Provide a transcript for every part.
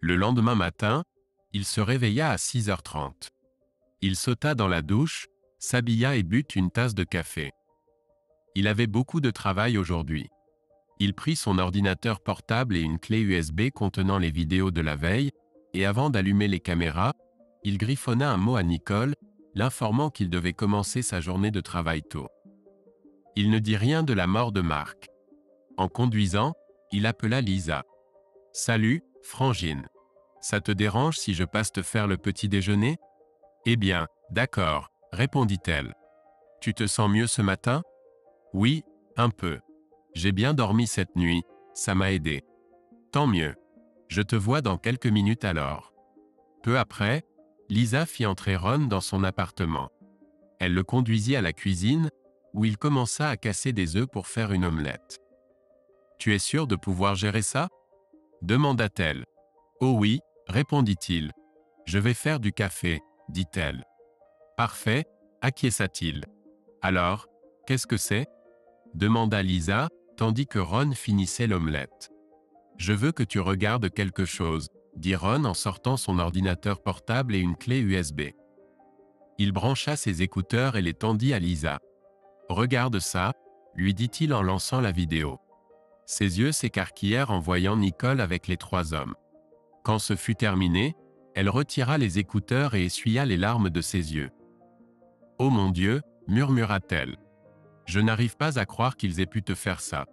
Le lendemain matin, il se réveilla à 6h30. Il sauta dans la douche, s'habilla et but une tasse de café. Il avait beaucoup de travail aujourd'hui. Il prit son ordinateur portable et une clé USB contenant les vidéos de la veille, et avant d'allumer les caméras, il griffonna un mot à Nicole, l'informant qu'il devait commencer sa journée de travail tôt. Il ne dit rien de la mort de Marc. En conduisant, il appela Lisa. « Salut, Frangine. Ça te dérange si je passe te faire le petit déjeuner ?»« Eh bien, d'accord, » répondit-elle. « Tu te sens mieux ce matin ?»« Oui, un peu. J'ai bien dormi cette nuit, ça m'a aidé. »« Tant mieux. Je te vois dans quelques minutes alors. » Peu après, Lisa fit entrer Ron dans son appartement. Elle le conduisit à la cuisine, où il commença à casser des œufs pour faire une omelette. « Tu es sûr de pouvoir gérer ça ?» demanda-t-elle. « Oh oui, » répondit-il. « Je vais faire du café, » dit-elle. « Parfait, » acquiesça-t-il. « Alors, qu'est-ce que c'est ?» demanda Lisa, tandis que Ron finissait l'omelette. « Je veux que tu regardes quelque chose, » dit Ron en sortant son ordinateur portable et une clé USB. Il brancha ses écouteurs et les tendit à Lisa. « Regarde ça, » lui dit-il en lançant la vidéo. Ses yeux s'écarquillèrent en voyant Nicole avec les 3 hommes. Quand ce fut terminé, elle retira les écouteurs et essuya les larmes de ses yeux. « Oh mon Dieu !» murmura-t-elle. « Je n'arrive pas à croire qu'ils aient pu te faire ça.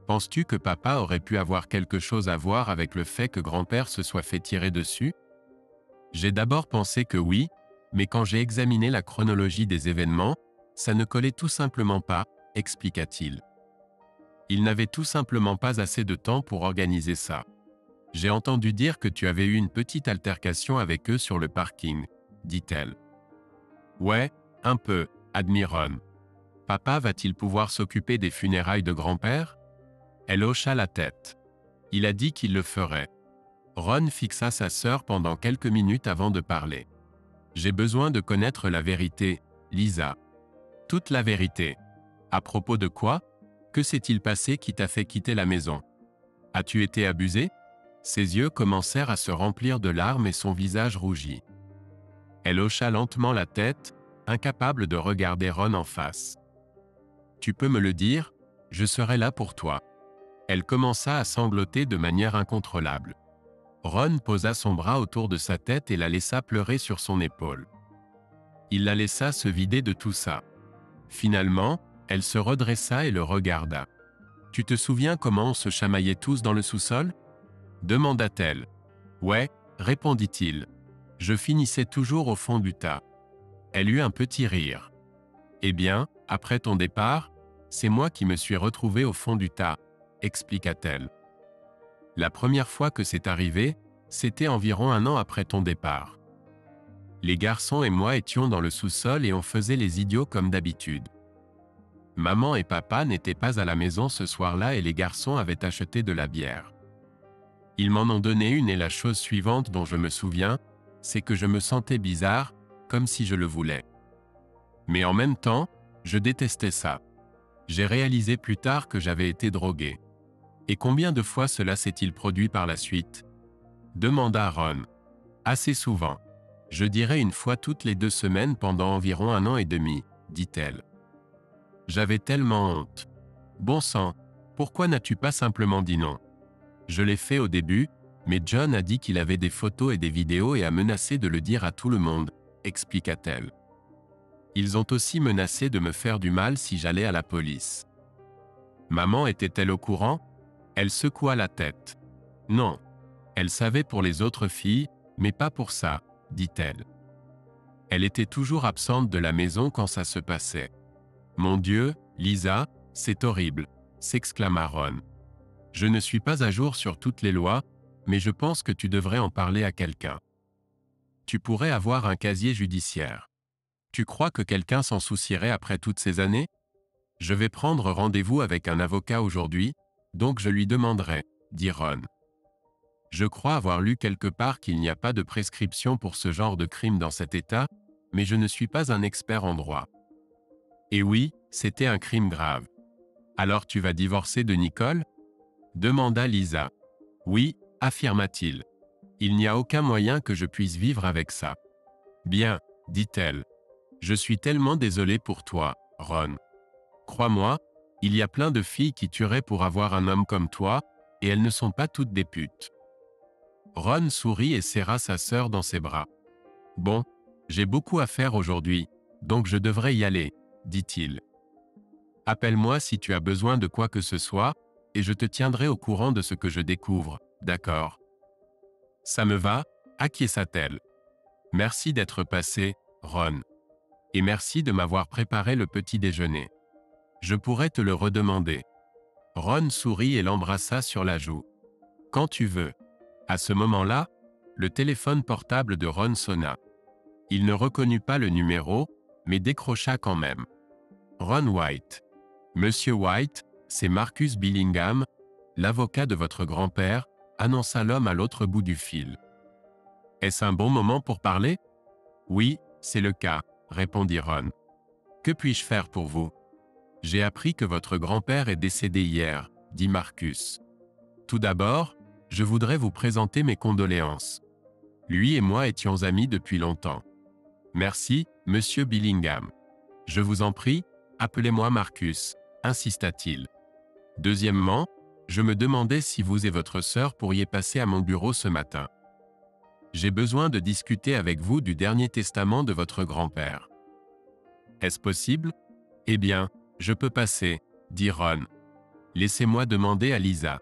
Penses-tu que papa aurait pu avoir quelque chose à voir avec le fait que grand-père se soit fait tirer dessus ? J'ai d'abord pensé que oui, mais quand j'ai examiné la chronologie des événements, ça ne collait tout simplement pas, expliqua-t-il. Il n'avait tout simplement pas assez de temps pour organiser ça. J'ai entendu dire que tu avais eu une petite altercation avec eux sur le parking, dit-elle. Ouais, un peu, admit Ron. Papa va-t-il pouvoir s'occuper des funérailles de grand-père ? Elle hocha la tête. Il a dit qu'il le ferait. Ron fixa sa sœur pendant quelques minutes avant de parler. J'ai besoin de connaître la vérité, Lisa. Toute la vérité. À propos de quoi ? Que s'est-il passé qui t'a fait quitter la maison ? As-tu été abusé ? Ses yeux commencèrent à se remplir de larmes et son visage rougit. Elle hocha lentement la tête, incapable de regarder Ron en face. Tu peux me le dire, je serai là pour toi. Elle commença à sangloter de manière incontrôlable. Ron posa son bras autour de sa tête et la laissa pleurer sur son épaule. Il la laissa se vider de tout ça. Finalement, elle se redressa et le regarda. « Tu te souviens comment on se chamaillait tous dans le sous-sol » demanda-t-elle. « Ouais, » répondit-il. « Je finissais toujours au fond du tas. » Elle eut un petit rire. « Eh bien, après ton départ, c'est moi qui me suis retrouvée au fond du tas, » expliqua-t-elle. « La première fois que c'est arrivé, c'était environ 1 an après ton départ. Les garçons et moi étions dans le sous-sol et on faisait les idiots comme d'habitude. Maman et papa n'étaient pas à la maison ce soir-là et les garçons avaient acheté de la bière. Ils m'en ont donné une et la chose suivante dont je me souviens, c'est que je me sentais bizarre, comme si je le voulais. Mais en même temps, je détestais ça. J'ai réalisé plus tard que j'avais été drogué. Et combien de fois cela s'est-il produit par la suite ? Demanda Ron. Assez souvent. Je dirais 1 fois toutes les 2 semaines pendant environ 1 an et demi, dit-elle. J'avais tellement honte. Bon sang, pourquoi n'as-tu pas simplement dit non ? Je l'ai fait au début, mais John a dit qu'il avait des photos et des vidéos et a menacé de le dire à tout le monde, expliqua-t-elle. Ils ont aussi menacé de me faire du mal si j'allais à la police. Maman était-elle au courant ? Elle secoua la tête. Non. Elle savait pour les autres filles, mais pas pour ça, dit-elle. Elle était toujours absente de la maison quand ça se passait. Mon Dieu, Lisa, c'est horrible, s'exclama Ron. Je ne suis pas à jour sur toutes les lois, mais je pense que tu devrais en parler à quelqu'un. Tu pourrais avoir un casier judiciaire. Tu crois que quelqu'un s'en soucierait après toutes ces années ? Je vais prendre rendez-vous avec un avocat aujourd'hui, donc je lui demanderai, dit Ron. Je crois avoir lu quelque part qu'il n'y a pas de prescription pour ce genre de crime dans cet État, mais je ne suis pas un expert en droit. Et oui, c'était un crime grave. Alors tu vas divorcer de Nicole ? Demanda Lisa. Oui, affirma-t-il. Il n'y a aucun moyen que je puisse vivre avec ça. Bien, dit-elle. Je suis tellement désolée pour toi, Ron. Crois-moi, il y a plein de filles qui tueraient pour avoir un homme comme toi, et elles ne sont pas toutes des putes. Ron sourit et serra sa sœur dans ses bras. Bon, j'ai beaucoup à faire aujourd'hui, donc je devrais y aller, dit-il. Appelle-moi si tu as besoin de quoi que ce soit, et je te tiendrai au courant de ce que je découvre, d'accord? Ça me va, acquiesça-t-elle. Merci d'être passé, Ron. Et merci de m'avoir préparé le petit déjeuner. Je pourrais te le redemander. Ron sourit et l'embrassa sur la joue. Quand tu veux. À ce moment-là, le téléphone portable de Ron sonna. Il ne reconnut pas le numéro, mais décrocha quand même. Ron White. Monsieur White, c'est Marcus Billingham, l'avocat de votre grand-père, annonça l'homme à l'autre bout du fil. Est-ce un bon moment pour parler? Oui, c'est le cas, répondit Ron. Que puis-je faire pour vous? J'ai appris que votre grand-père est décédé hier, dit Marcus. Tout d'abord, je voudrais vous présenter mes condoléances. Lui et moi étions amis depuis longtemps. Merci, monsieur Billingham. Je vous en prie, appelez-moi Marcus, insista-t-il. Deuxièmement, je me demandais si vous et votre sœur pourriez passer à mon bureau ce matin. J'ai besoin de discuter avec vous du dernier testament de votre grand-père. Est-ce possible? Eh bien, je peux passer, dit Ron. Laissez-moi demander à Lisa.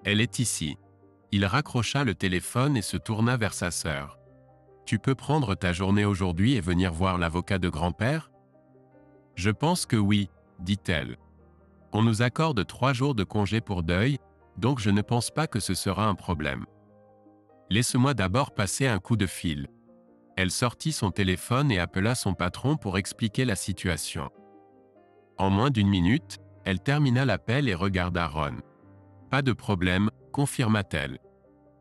Elle est ici. Il raccrocha le téléphone et se tourna vers sa sœur. Tu peux prendre ta journée aujourd'hui et venir voir l'avocat de grand-père? Je pense que oui, dit-elle. On nous accorde 3 jours de congé pour deuil, donc je ne pense pas que ce sera un problème. Laisse-moi d'abord passer un coup de fil. Elle sortit son téléphone et appela son patron pour expliquer la situation. En moins d'1 minute, elle termina l'appel et regarda Ron. Pas de problème, confirma-t-elle.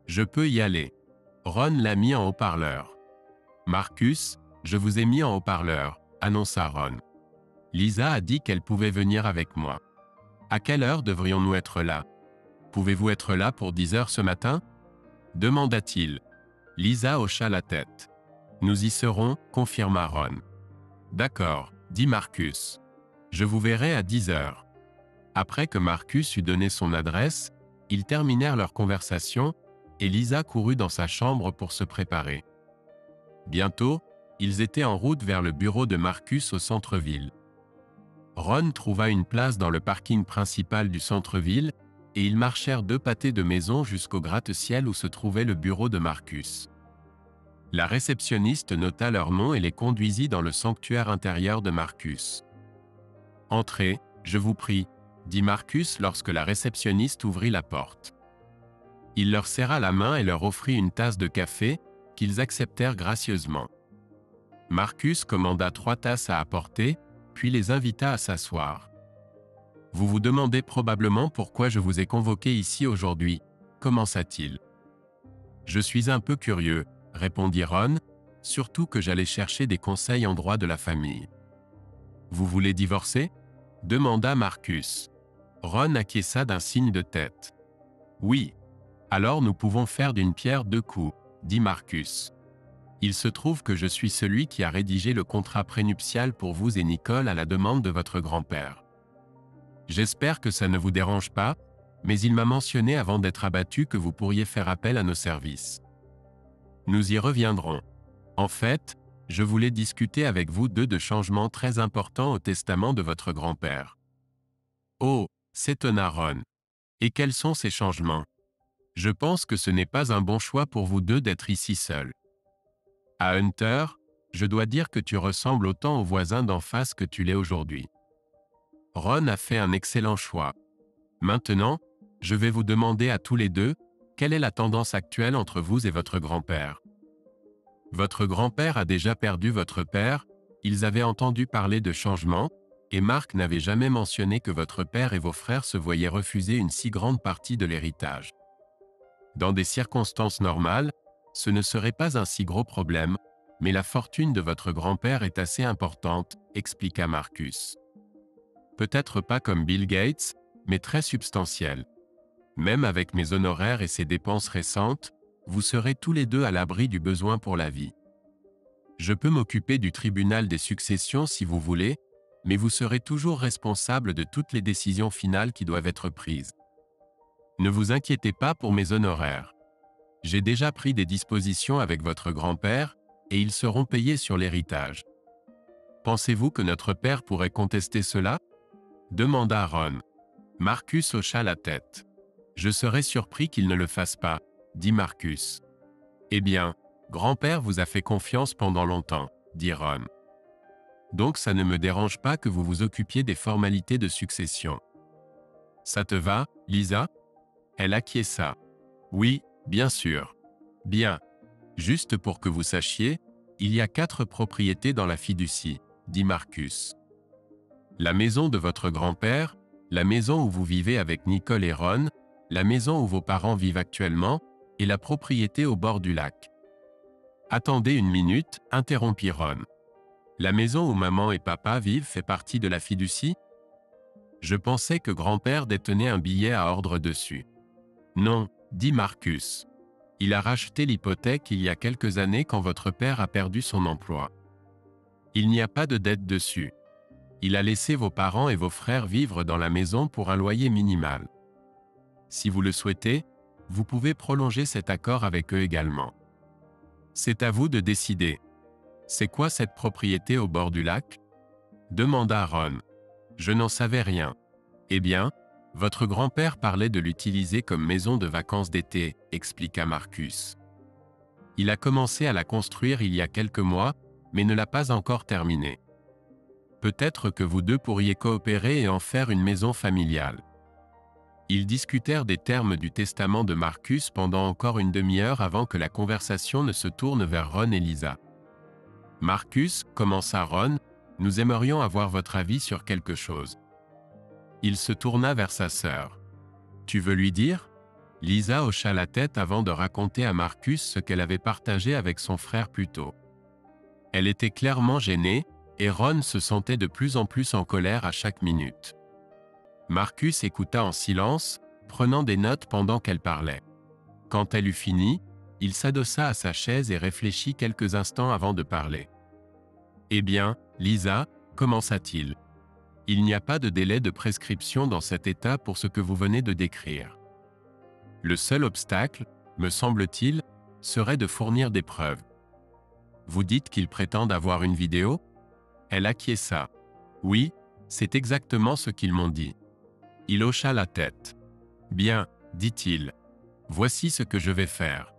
Je peux y aller. Ron l'a mis en haut-parleur. Marcus, je vous ai mis en haut-parleur, annonça Ron. Lisa a dit qu'elle pouvait venir avec moi. À quelle heure devrions-nous être là? Pouvez-vous être là pour 10 heures ce matin? Demanda-t-il. Lisa hocha la tête. Nous y serons, confirma Ron. D'accord, dit Marcus. Je vous verrai à 10 heures. Après que Marcus eut donné son adresse, ils terminèrent leur conversation, et Lisa courut dans sa chambre pour se préparer. Bientôt, ils étaient en route vers le bureau de Marcus au centre-ville. Ron trouva une place dans le parking principal du centre-ville, et ils marchèrent 2 pâtés de maison jusqu'au gratte-ciel où se trouvait le bureau de Marcus. La réceptionniste nota leur nom et les conduisit dans le sanctuaire intérieur de Marcus. « Entrez, je vous prie », dit Marcus lorsque la réceptionniste ouvrit la porte. Il leur serra la main et leur offrit une tasse de café, qu'ils acceptèrent gracieusement. Marcus commanda 3 tasses à apporter, puis les invita à s'asseoir. « Vous vous demandez probablement pourquoi je vous ai convoqué ici aujourd'hui, » commença-t-il. « Je suis un peu curieux, » répondit Ron, « surtout que j'allais chercher des conseils en droit de la famille. »« Vous voulez divorcer ?» demanda Marcus. Ron acquiesça d'un signe de tête. « Oui. Alors nous pouvons faire d'une pierre 2 coups, » dit Marcus. « Il se trouve que je suis celui qui a rédigé le contrat prénuptial pour vous et Nicole à la demande de votre grand-père. J'espère que ça ne vous dérange pas, mais il m'a mentionné avant d'être abattu que vous pourriez faire appel à nos services. Nous y reviendrons. En fait, je voulais discuter avec vous de changements très importants au testament de votre grand-père. » Oh, s'étonna Ron. Et quels sont ces changements? Je pense que ce n'est pas un bon choix pour vous deux d'être ici seuls. À Hunter, je dois dire que tu ressembles autant au voisin d'en face que tu l'es aujourd'hui. Ron a fait un excellent choix. Maintenant, je vais vous demander à tous les deux, quelle est la tendance actuelle entre vous et votre grand-père? Votre grand-père a déjà perdu votre père, ils avaient entendu parler de changements, et Marc n'avait jamais mentionné que votre père et vos frères se voyaient refuser une si grande partie de l'héritage. Dans des circonstances normales, ce ne serait pas un si gros problème, mais la fortune de votre grand-père est assez importante, expliqua Marcus. Peut-être pas comme Bill Gates, mais très substantielle. Même avec mes honoraires et ses dépenses récentes, vous serez tous les deux à l'abri du besoin pour la vie. Je peux m'occuper du tribunal des successions si vous voulez, mais vous serez toujours responsable de toutes les décisions finales qui doivent être prises. Ne vous inquiétez pas pour mes honoraires. J'ai déjà pris des dispositions avec votre grand-père, et ils seront payés sur l'héritage. Pensez-vous que notre père pourrait contester cela? Demanda Ron. Marcus hocha la tête. Je serais surpris qu'il ne le fasse pas, dit Marcus. Eh bien, grand-père vous a fait confiance pendant longtemps, dit Ron. Donc ça ne me dérange pas que vous vous occupiez des formalités de succession. Ça te va, Lisa? Elle acquiesça. Oui, bien sûr. Bien. Juste pour que vous sachiez, il y a 4 propriétés dans la fiducie, dit Marcus. La maison de votre grand-père, la maison où vous vivez avec Nicole et Ron, la maison où vos parents vivent actuellement, et la propriété au bord du lac. Attendez une minute, interrompit Ron. La maison où maman et papa vivent fait partie de la fiducie? Je pensais que grand-père détenait un billet à ordre dessus. Non, dit Marcus. Il a racheté l'hypothèque il y a quelques années quand votre père a perdu son emploi. Il n'y a pas de dette dessus. Il a laissé vos parents et vos frères vivre dans la maison pour un loyer minimal. Si vous le souhaitez, vous pouvez prolonger cet accord avec eux également. C'est à vous de décider. C'est quoi cette propriété au bord du lac? Demanda Ron. Je n'en savais rien. Eh bien, votre grand-père parlait de l'utiliser comme maison de vacances d'été, expliqua Marcus. Il a commencé à la construire il y a quelques mois, mais ne l'a pas encore terminée. Peut-être que vous deux pourriez coopérer et en faire une maison familiale. Ils discutèrent des termes du testament de Marcus pendant encore une demi-heure avant que la conversation ne se tourne vers Ron et Lisa. Marcus, commença Ron, nous aimerions avoir votre avis sur quelque chose. Il se tourna vers sa sœur. Tu veux lui dire? Lisa hocha la tête avant de raconter à Marcus ce qu'elle avait partagé avec son frère plus tôt. Elle était clairement gênée, et Ron se sentait de plus en plus en colère à chaque minute. Marcus écouta en silence, prenant des notes pendant qu'elle parlait. Quand elle eut fini, il s'adossa à sa chaise et réfléchit quelques instants avant de parler. « Eh bien, Lisa, commença-t-il. Il n'y a pas de délai de prescription dans cet état pour ce que vous venez de décrire. Le seul obstacle, me semble-t-il, serait de fournir des preuves. Vous dites qu'ils prétendent avoir une vidéo? Elle acquiesça. Oui, c'est exactement ce qu'ils m'ont dit. Il hocha la tête. Bien, dit-il. Voici ce que je vais faire.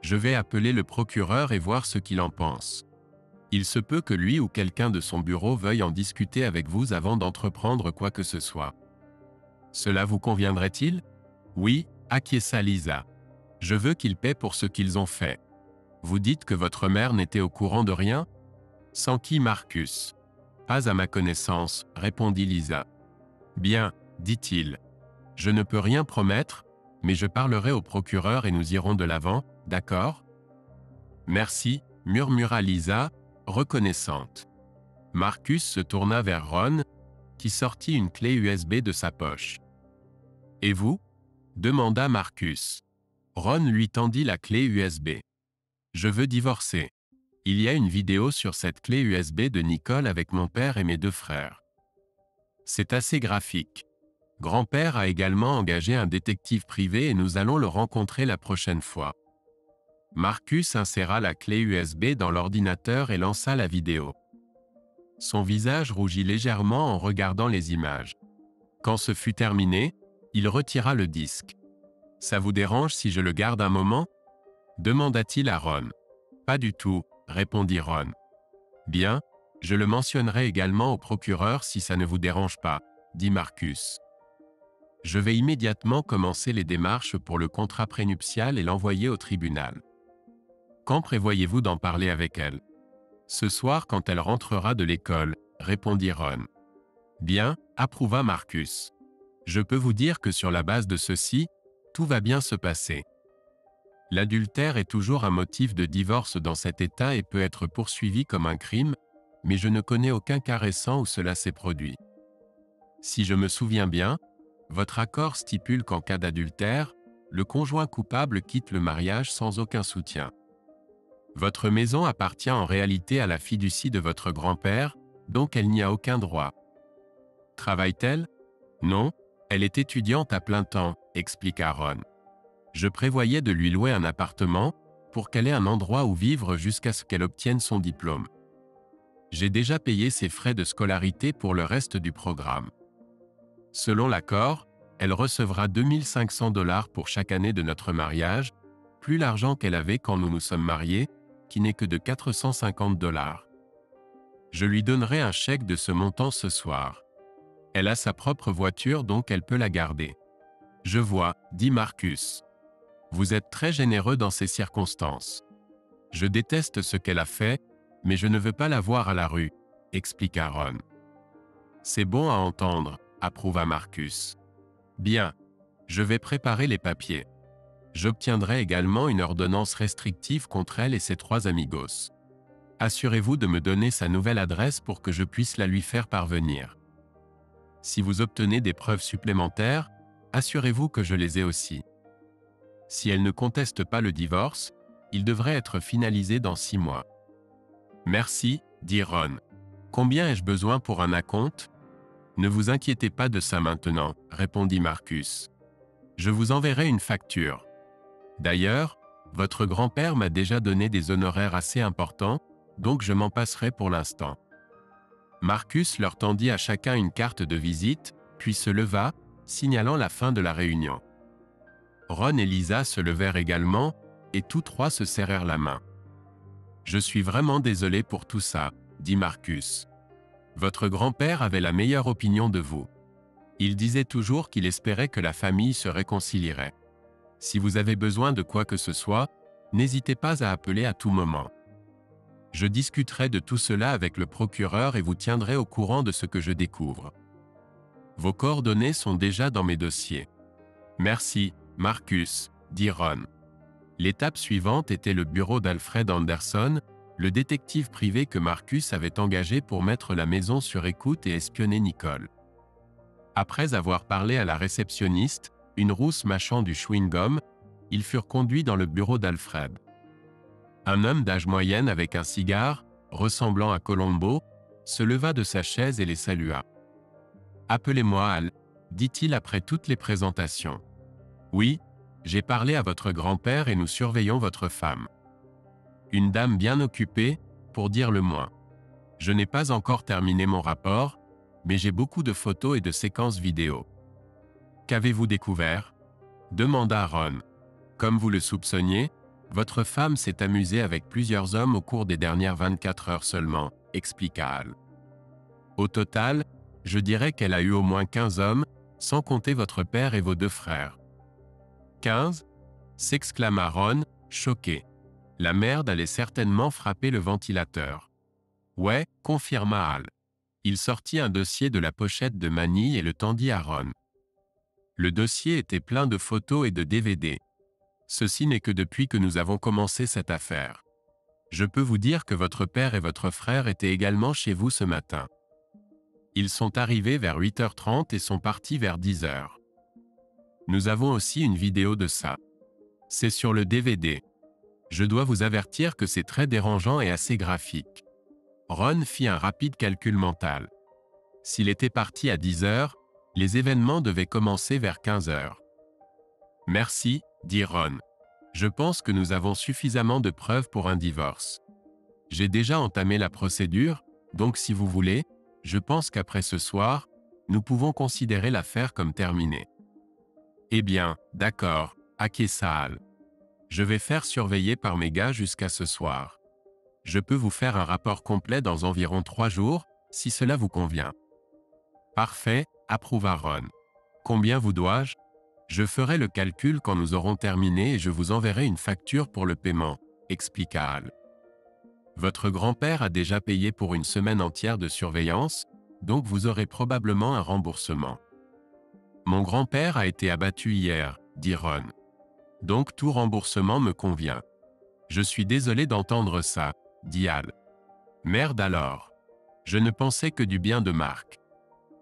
Je vais appeler le procureur et voir ce qu'il en pense. Il se peut que lui ou quelqu'un de son bureau veuille en discuter avec vous avant d'entreprendre quoi que ce soit. Cela vous conviendrait-il? Oui, acquiesça Lisa. Je veux qu'ils paient pour ce qu'ils ont fait. Vous dites que votre mère n'était au courant de rien? S'enquit Marcus. Pas à ma connaissance, répondit Lisa. Bien, dit-il. Je ne peux rien promettre, mais je parlerai au procureur et nous irons de l'avant, d'accord? Merci, murmura Lisa, reconnaissante. Marcus se tourna vers Ron, qui sortit une clé USB de sa poche. Et vous? Demanda Marcus. Ron lui tendit la clé USB. Je veux divorcer. Il y a une vidéo sur cette clé USB de Nicole avec mon père et mes 2 frères. C'est assez graphique. Grand-père a également engagé un détective privé et nous allons le rencontrer la prochaine fois. Marcus inséra la clé USB dans l'ordinateur et lança la vidéo. Son visage rougit légèrement en regardant les images. Quand ce fut terminé, il retira le disque. « Ça vous dérange si je le garde un moment ?» demanda-t-il à Ron. « Pas du tout, » répondit Ron. « Bien, je le mentionnerai également au procureur si ça ne vous dérange pas, » dit Marcus. « Je vais immédiatement commencer les démarches pour le contrat prénuptial et l'envoyer au tribunal. Quand prévoyez-vous d'en parler avec elle? » Ce soir quand elle rentrera de l'école, répondit Ron. Bien, approuva Marcus. Je peux vous dire que sur la base de ceci, tout va bien se passer. L'adultère est toujours un motif de divorce dans cet État et peut être poursuivi comme un crime, mais je ne connais aucun cas récent où cela s'est produit. Si je me souviens bien, votre accord stipule qu'en cas d'adultère, le conjoint coupable quitte le mariage sans aucun soutien. Votre maison appartient en réalité à la fiducie de votre grand-père, donc elle n'y a aucun droit. Travaille-t-elle? Non, elle est étudiante à plein temps, expliqua Ron. Je prévoyais de lui louer un appartement, pour qu'elle ait un endroit où vivre jusqu'à ce qu'elle obtienne son diplôme. J'ai déjà payé ses frais de scolarité pour le reste du programme. Selon l'accord, elle recevra 2 500 $ pour chaque année de notre mariage, plus l'argent qu'elle avait quand nous nous sommes mariés, qui n'est que de 450 $. Je lui donnerai un chèque de ce montant ce soir. Elle a sa propre voiture donc elle peut la garder. Je vois, dit Marcus. Vous êtes très généreux dans ces circonstances. Je déteste ce qu'elle a fait, mais je ne veux pas la voir à la rue, expliqua Ron. C'est bon à entendre, approuva Marcus. Bien. Je vais préparer les papiers. J'obtiendrai également une ordonnance restrictive contre elle et ses 3 amigos. Assurez-vous de me donner sa nouvelle adresse pour que je puisse la lui faire parvenir. Si vous obtenez des preuves supplémentaires, assurez-vous que je les ai aussi. Si elle ne conteste pas le divorce, il devrait être finalisé dans 6 mois. Merci, dit Ron. Combien ai-je besoin pour un acompte? Ne vous inquiétez pas de ça maintenant, répondit Marcus. Je vous enverrai une facture. D'ailleurs, votre grand-père m'a déjà donné des honoraires assez importants, donc je m'en passerai pour l'instant. Marcus leur tendit à chacun une carte de visite, puis se leva, signalant la fin de la réunion. Ron et Lisa se levèrent également, et tous 3 se serrèrent la main. Je suis vraiment désolé pour tout ça, dit Marcus. Votre grand-père avait la meilleure opinion de vous. Il disait toujours qu'il espérait que la famille se réconcilierait. Si vous avez besoin de quoi que ce soit, n'hésitez pas à appeler à tout moment. Je discuterai de tout cela avec le procureur et vous tiendrai au courant de ce que je découvre. Vos coordonnées sont déjà dans mes dossiers. Merci, Marcus, dit Ron. L'étape suivante était le bureau d'Alfred Anderson, le détective privé que Marcus avait engagé pour mettre la maison sur écoute et espionner Nicole. Après avoir parlé à la réceptionniste, une rousse mâchant du chewing-gum, ils furent conduits dans le bureau d'Alfred. Un homme d'âge moyenne avec un cigare, ressemblant à Colombo, se leva de sa chaise et les salua. « Appelez-moi Al, » dit-il après toutes les présentations. « Oui, j'ai parlé à votre grand-père et nous surveillons votre femme. Une dame bien occupée, pour dire le moins. Je n'ai pas encore terminé mon rapport, mais j'ai beaucoup de photos et de séquences vidéo. » « Qu'avez-vous découvert ?» demanda Ron. « Comme vous le soupçonniez, votre femme s'est amusée avec plusieurs hommes au cours des dernières 24 heures seulement, expliqua Al. Au total, je dirais qu'elle a eu au moins 15 hommes, sans compter votre père et vos 2 frères. 15 s'exclama Ron, choqué. La merde allait certainement frapper le ventilateur. Ouais, confirma Al. Il sortit un dossier de la pochette de manille et le tendit à Ron. Le dossier était plein de photos et de DVD. Ceci n'est que depuis que nous avons commencé cette affaire. Je peux vous dire que votre père et votre frère étaient également chez vous ce matin. Ils sont arrivés vers 8h30 et sont partis vers 10h. Nous avons aussi une vidéo de ça. C'est sur le DVD. Je dois vous avertir que c'est très dérangeant et assez graphique. Ron fit un rapide calcul mental. S'il était parti à 10h, les événements devaient commencer vers 15h. Merci, dit Ron. Je pense que nous avons suffisamment de preuves pour un divorce. J'ai déjà entamé la procédure, donc si vous voulez, je pense qu'après ce soir, nous pouvons considérer l'affaire comme terminée. Eh bien, d'accord, acquiesça Al. Je vais faire surveiller par mes gars jusqu'à ce soir. Je peux vous faire un rapport complet dans environ 3 jours, si cela vous convient. Parfait, approuva Ron. Combien vous dois-je? Je ferai le calcul quand nous aurons terminé et je vous enverrai une facture pour le paiement, expliqua Al. Votre grand-père a déjà payé pour une semaine entière de surveillance, donc vous aurez probablement un remboursement. Mon grand-père a été abattu hier, dit Ron. Donc tout remboursement me convient. Je suis désolé d'entendre ça, dit Al. Merde alors. Je ne pensais que du bien de Marc.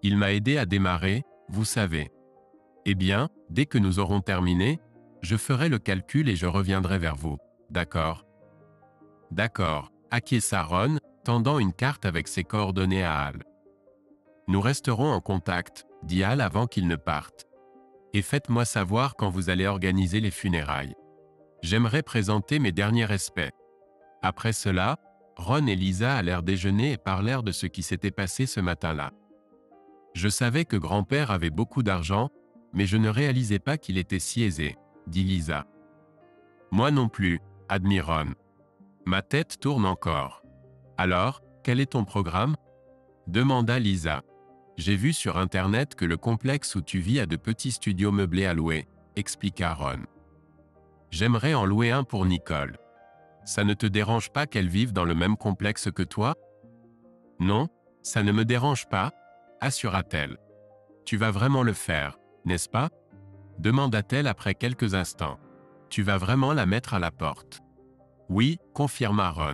Il m'a aidé à démarrer, vous savez. Eh bien, dès que nous aurons terminé, Je ferai le calcul et je reviendrai vers vous. D'accord? D'accord, acquiesça Ron, tendant une carte avec ses coordonnées à Hal. Nous resterons en contact, dit Hal avant qu'il ne parte. Et faites-moi savoir quand vous allez organiser les funérailles. J'aimerais présenter mes derniers respects. Après cela, Ron et Lisa allèrent déjeuner et parlèrent de ce qui s'était passé ce matin-là. Je savais que grand-père avait beaucoup d'argent, mais je ne réalisais pas qu'il était si aisé, dit Lisa. Moi non plus, admit Ron. Ma tête tourne encore. Alors, quel est ton programme? Demanda Lisa. J'ai vu sur Internet que le complexe où tu vis a de petits studios meublés à louer, expliqua Ron. J'aimerais en louer un pour Nicole. Ça ne te dérange pas qu'elle vive dans le même complexe que toi? Non, ça ne me dérange pas, assura-t-elle. Tu vas vraiment le faire, n'est-ce pas? Demanda-t-elle après quelques instants. Tu vas vraiment la mettre à la porte? Oui, confirma Ron.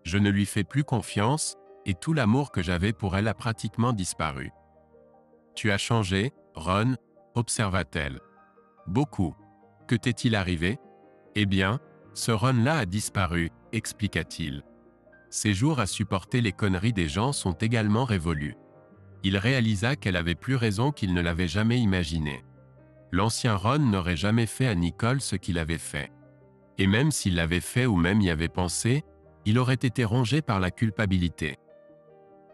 Je ne lui fais plus confiance, et tout l'amour que j'avais pour elle a pratiquement disparu. Tu as changé, Ron, observa-t-elle. Beaucoup. Que t'est-il arrivé? Eh bien, ce Ron-là a disparu, expliqua-t-il. Ses jours à supporter les conneries des gens sont également révolus. Il réalisa qu'elle avait plus raison qu'il ne l'avait jamais imaginé. L'ancien Ron n'aurait jamais fait à Nicole ce qu'il avait fait. Et même s'il l'avait fait ou même y avait pensé, il aurait été rongé par la culpabilité.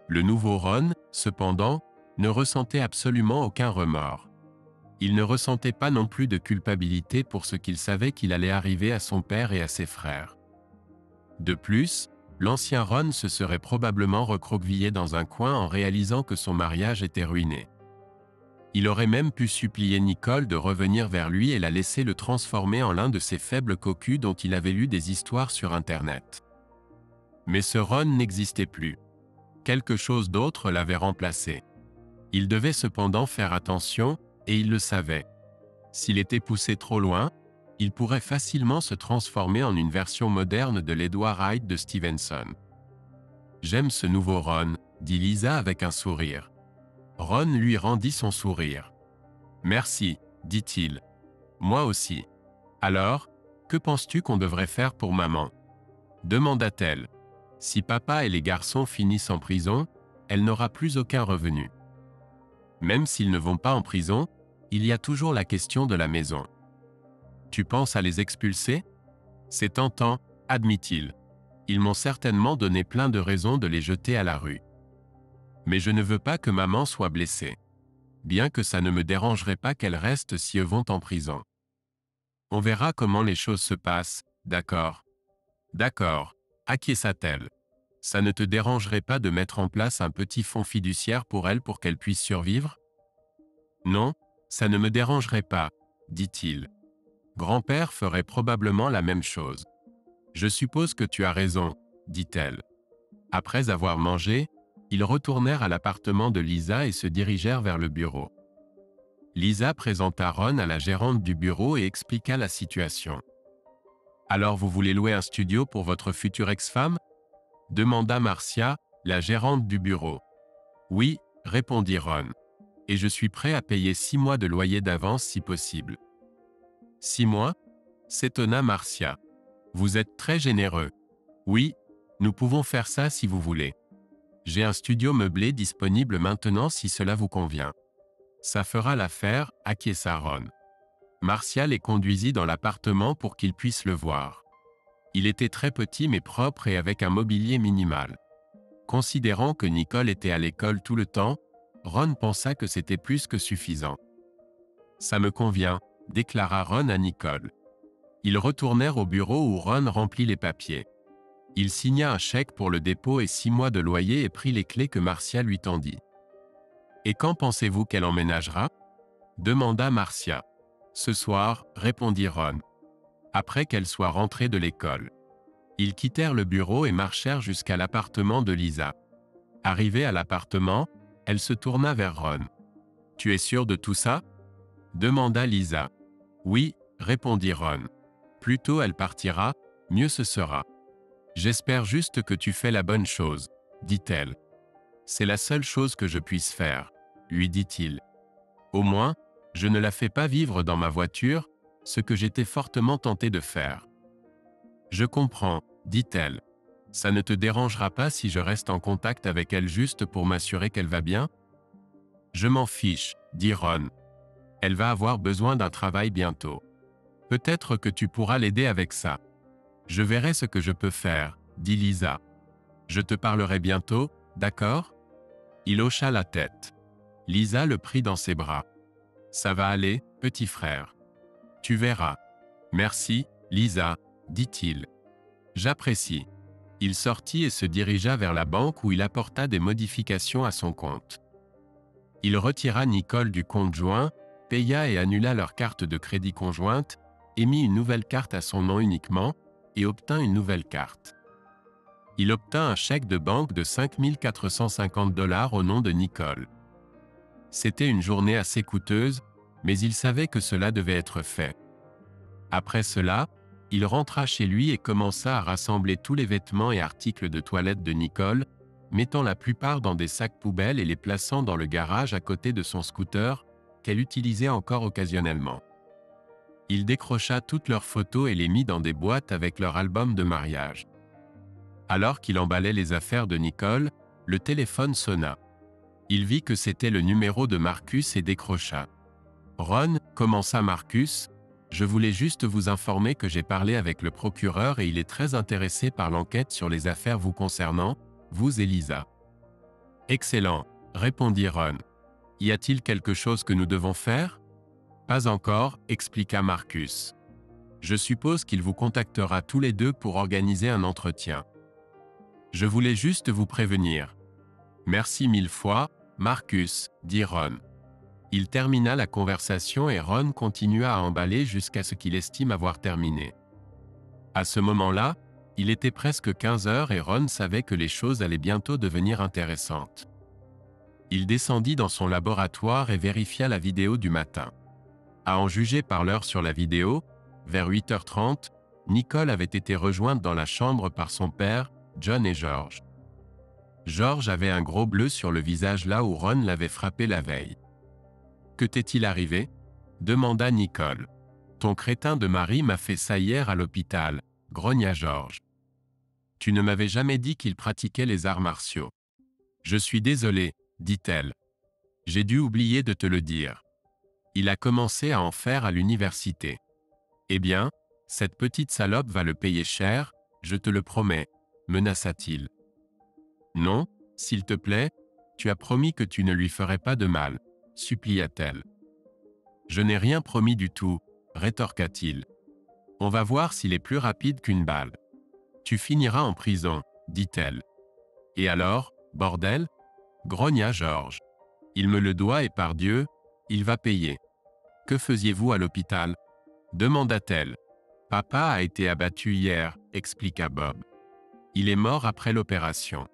Le nouveau Ron, cependant, ne ressentait absolument aucun remords. Il ne ressentait pas non plus de culpabilité pour ce qu'il savait qu'il allait arriver à son père et à ses frères. De plus, l'ancien Ron se serait probablement recroquevillé dans un coin en réalisant que son mariage était ruiné. Il aurait même pu supplier Nicole de revenir vers lui et la laisser le transformer en l'un de ces faibles cocus dont il avait lu des histoires sur Internet. Mais ce Ron n'existait plus. Quelque chose d'autre l'avait remplacé. Il devait cependant faire attention, et il le savait. S'il était poussé trop loin, il pourrait facilement se transformer en une version moderne de l'Edward Hyde de Stevenson. J'aime ce nouveau Ron, dit Lisa avec un sourire. Ron lui rendit son sourire. Merci, dit-il. Moi aussi. Alors, que penses-tu qu'on devrait faire pour maman? Demanda-t-elle. Si papa et les garçons finissent en prison, elle n'aura plus aucun revenu. Même s'ils ne vont pas en prison, il y a toujours la question de la maison. Tu penses à les expulser? C'est tentant, admit-il. Ils m'ont certainement donné plein de raisons de les jeter à la rue. Mais je ne veux pas que maman soit blessée. Bien que ça ne me dérangerait pas qu'elle reste si eux vont en prison. On verra comment les choses se passent, d'accord? D'accord, acquiesça-t-elle. Ça ne te dérangerait pas de mettre en place un petit fonds fiduciaire pour elle pour qu'elle puisse survivre? Non, ça ne me dérangerait pas, dit-il. Grand-père ferait probablement la même chose. Je suppose que tu as raison, dit-elle. Après avoir mangé, ils retournèrent à l'appartement de Lisa et se dirigèrent vers le bureau. Lisa présenta Ron à la gérante du bureau et expliqua la situation. « Alors vous voulez louer un studio pour votre future ex-femme » demanda Marcia, la gérante du bureau. « Oui, » répondit Ron. « Et je suis prêt à payer 6 mois de loyer d'avance si possible. » 6 mois? S'étonna Marcia. « Vous êtes très généreux. » « Oui, nous pouvons faire ça si vous voulez. J'ai un studio meublé disponible maintenant si cela vous convient. » Ça fera l'affaire, acquiesça Ron. Marcia les conduisit dans l'appartement pour qu'ils puissent le voir. Il était très petit mais propre et avec un mobilier minimal. Considérant que Nicole était à l'école tout le temps, Ron pensa que c'était plus que suffisant. « Ça me convient, » déclara Ron à Nicole. Ils retournèrent au bureau où Ron remplit les papiers. Il signa un chèque pour le dépôt et 6 mois de loyer et prit les clés que Marcia lui tendit. « Et quand pensez-vous qu'elle emménagera » demanda Marcia. « Ce soir, » répondit Ron. Après qu'elle soit rentrée de l'école. Ils quittèrent le bureau et marchèrent jusqu'à l'appartement de Lisa. Arrivée à l'appartement, elle se tourna vers Ron. « Tu es sûr de tout ça » demanda Lisa. « Oui, » répondit Ron. « Plus tôt elle partira, mieux ce sera. » « J'espère juste que tu fais la bonne chose, » dit-elle. « C'est la seule chose que je puisse faire, » lui dit-il. « Au moins, je ne la fais pas vivre dans ma voiture, ce que j'étais fortement tenté de faire. Je comprends, dit-elle. Ça ne te dérangera pas si je reste en contact avec elle juste pour m'assurer qu'elle va bien? Je m'en fiche, dit Ron. Elle va avoir besoin d'un travail bientôt. Peut-être que tu pourras l'aider avec ça. Je verrai ce que je peux faire, dit Lisa. Je te parlerai bientôt, d'accord? Il hocha la tête. Lisa le prit dans ses bras. Ça va aller, petit frère. Tu verras. Merci, Lisa, dit-il. J'apprécie. Il sortit et se dirigea vers la banque où il apporta des modifications à son compte. Il retira Nicole du compte joint, paya et annula leur carte de crédit conjointe, émit une nouvelle carte à son nom uniquement, et obtint une nouvelle carte. Il obtint un chèque de banque de 5 450 $ au nom de Nicole. C'était une journée assez coûteuse, mais il savait que cela devait être fait. Après cela, il rentra chez lui et commença à rassembler tous les vêtements et articles de toilette de Nicole, mettant la plupart dans des sacs poubelles et les plaçant dans le garage à côté de son scooter, qu'elle utilisait encore occasionnellement. Il décrocha toutes leurs photos et les mit dans des boîtes avec leur album de mariage. Alors qu'il emballait les affaires de Nicole, le téléphone sonna. Il vit que c'était le numéro de Marcus et décrocha. « Ron, commença Marcus, je voulais juste vous informer que j'ai parlé avec le procureur et il est très intéressé par l'enquête sur les affaires vous concernant, vous et Lisa. » « Excellent, » répondit Ron. « Y a-t-il quelque chose que nous devons faire ? » ?»« Pas encore, » expliqua Marcus. « Je suppose qu'il vous contactera tous les deux pour organiser un entretien. Je voulais juste vous prévenir. » « Merci 1000 fois, Marcus, » dit Ron. Il termina la conversation et Ron continua à emballer jusqu'à ce qu'il estime avoir terminé. À ce moment-là, il était presque 15 heures et Ron savait que les choses allaient bientôt devenir intéressantes. Il descendit dans son laboratoire et vérifia la vidéo du matin. À en juger par l'heure sur la vidéo, vers 8h30, Nicole avait été rejointe dans la chambre par son père, John et George. George avait un gros bleu sur le visage là où Ron l'avait frappé la veille. « Que t'est-il arrivé ?» demanda Nicole. « Ton crétin de mari m'a fait ça hier à l'hôpital, » grogna George. « Tu ne m'avais jamais dit qu'il pratiquait les arts martiaux. »« Je suis désolée, » dit-elle. « J'ai dû oublier de te le dire. Il a commencé à en faire à l'université. Eh bien, cette petite salope va le payer cher, je te le promets, » menaça-t-il. « Non, s'il te plaît, tu as promis que tu ne lui ferais pas de mal, » supplia-t-elle. « Je n'ai rien promis du tout, » rétorqua-t-il. « On va voir s'il est plus rapide qu'une balle. Tu finiras en prison, » dit-elle. « Et alors, bordel ?» grogna George. « Il me le doit et par Dieu, il va payer. »« Que faisiez-vous à l'hôpital ?» demanda-t-elle. « Papa a été abattu hier, » expliqua Bob. « Il est mort après l'opération. »«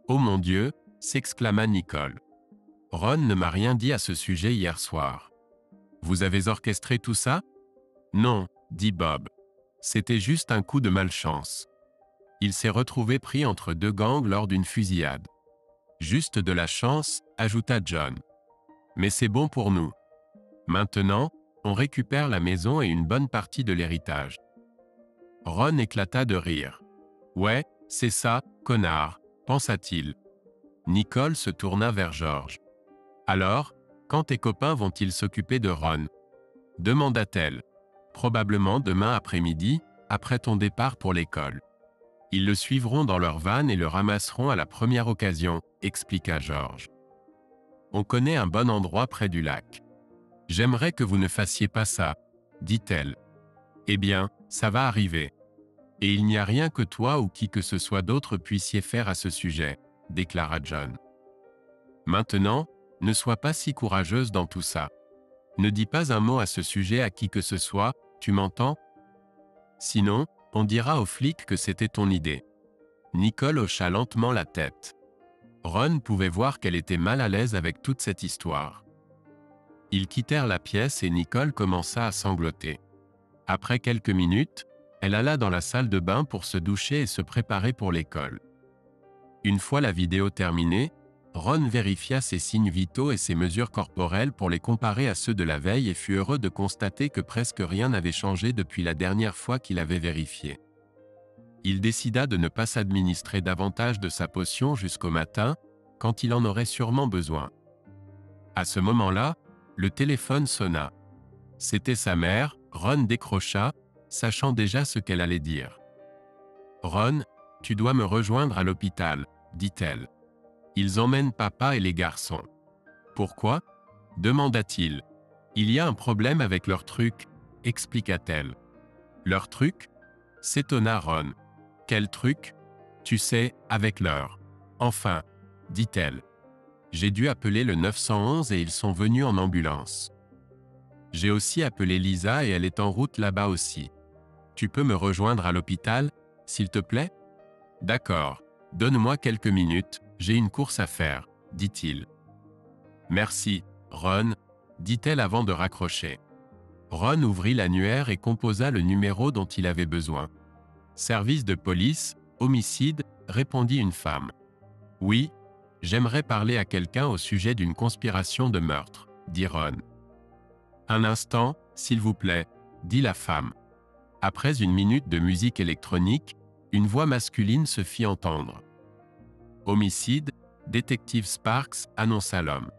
Oh mon Dieu !» s'exclama Nicole. « Ron ne m'a rien dit à ce sujet hier soir. »« Vous avez orchestré tout ça ?»« Non, » dit Bob. « C'était juste un coup de malchance. Il s'est retrouvé pris entre deux gangs lors d'une fusillade. »« Juste de la chance, » ajouta John. « Mais c'est bon pour nous. Maintenant, on récupère la maison et une bonne partie de l'héritage. » Ron éclata de rire. « Ouais, c'est ça, connard, » pensa-t-il. Nicole se tourna vers George. « Alors, quand tes copains vont-ils s'occuper de Ron ?» demanda-t-elle. « Probablement demain après-midi, après ton départ pour l'école. Ils le suivront dans leur van et le ramasseront à la première occasion, » expliqua George. « On connaît un bon endroit près du lac. »« J'aimerais que vous ne fassiez pas ça, » dit-elle. « Eh bien, ça va arriver. Et il n'y a rien que toi ou qui que ce soit d'autre puissiez faire à ce sujet, » déclara John. « Maintenant, ne sois pas si courageuse dans tout ça. Ne dis pas un mot à ce sujet à qui que ce soit, tu m'entends? Sinon, on dira aux flics que c'était ton idée. » Nicole hocha lentement la tête. Ron pouvait voir qu'elle était mal à l'aise avec toute cette histoire. Ils quittèrent la pièce et Nicole commença à sangloter. Après quelques minutes, elle alla dans la salle de bain pour se doucher et se préparer pour l'école. Une fois la vidéo terminée, Ron vérifia ses signes vitaux et ses mesures corporelles pour les comparer à ceux de la veille et fut heureux de constater que presque rien n'avait changé depuis la dernière fois qu'il avait vérifié. Il décida de ne pas s'administrer davantage de sa potion jusqu'au matin, quand il en aurait sûrement besoin. À ce moment-là, le téléphone sonna. C'était sa mère. Ron décrocha, sachant déjà ce qu'elle allait dire. « Ron, tu dois me rejoindre à l'hôpital, » dit-elle. « Ils emmènent papa et les garçons. »« Pourquoi » demanda-t-il. « Il y a un problème avec leur truc, » expliqua-t-elle. « Leur truc » s'étonna Ron. « Quel truc ? Tu sais, avec leur. »« Enfin, » dit-elle. « J'ai dû appeler le 911 et ils sont venus en ambulance. J'ai aussi appelé Lisa et elle est en route là-bas aussi. Tu peux me rejoindre à l'hôpital, s'il te plaît ? D'accord, donne-moi quelques minutes, j'ai une course à faire, dit-il. Merci, Ron, dit-elle avant de raccrocher. Ron ouvrit l'annuaire et composa le numéro dont il avait besoin. Service de police, homicide, répondit une femme. Oui, j'aimerais parler à quelqu'un au sujet d'une conspiration de meurtre, dit Ron. Un instant, s'il vous plaît, dit la femme. Après une minute de musique électronique, une voix masculine se fit entendre. Homicide, détective Sparks, annonça l'homme.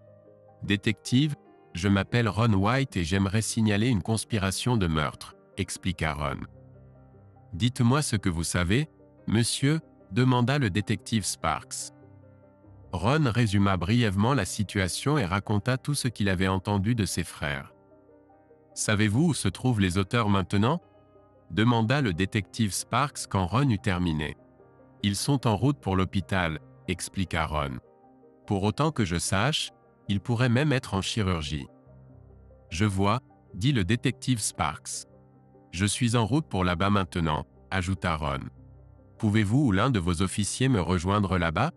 Détective, je m'appelle Ron White et j'aimerais signaler une conspiration de meurtre, expliqua Ron. Dites-moi ce que vous savez, monsieur, demanda le détective Sparks. Ron résuma brièvement la situation et raconta tout ce qu'il avait entendu de ses frères. Savez-vous où se trouvent les auteurs maintenant ? Demanda le détective Sparks quand Ron eut terminé. Ils sont en route pour l'hôpital, expliqua Ron. Pour autant que je sache, ils pourraient même être en chirurgie. Je vois, dit le détective Sparks. Je suis en route pour là-bas maintenant, ajouta Ron. Pouvez-vous ou l'un de vos officiers me rejoindre là-bas ?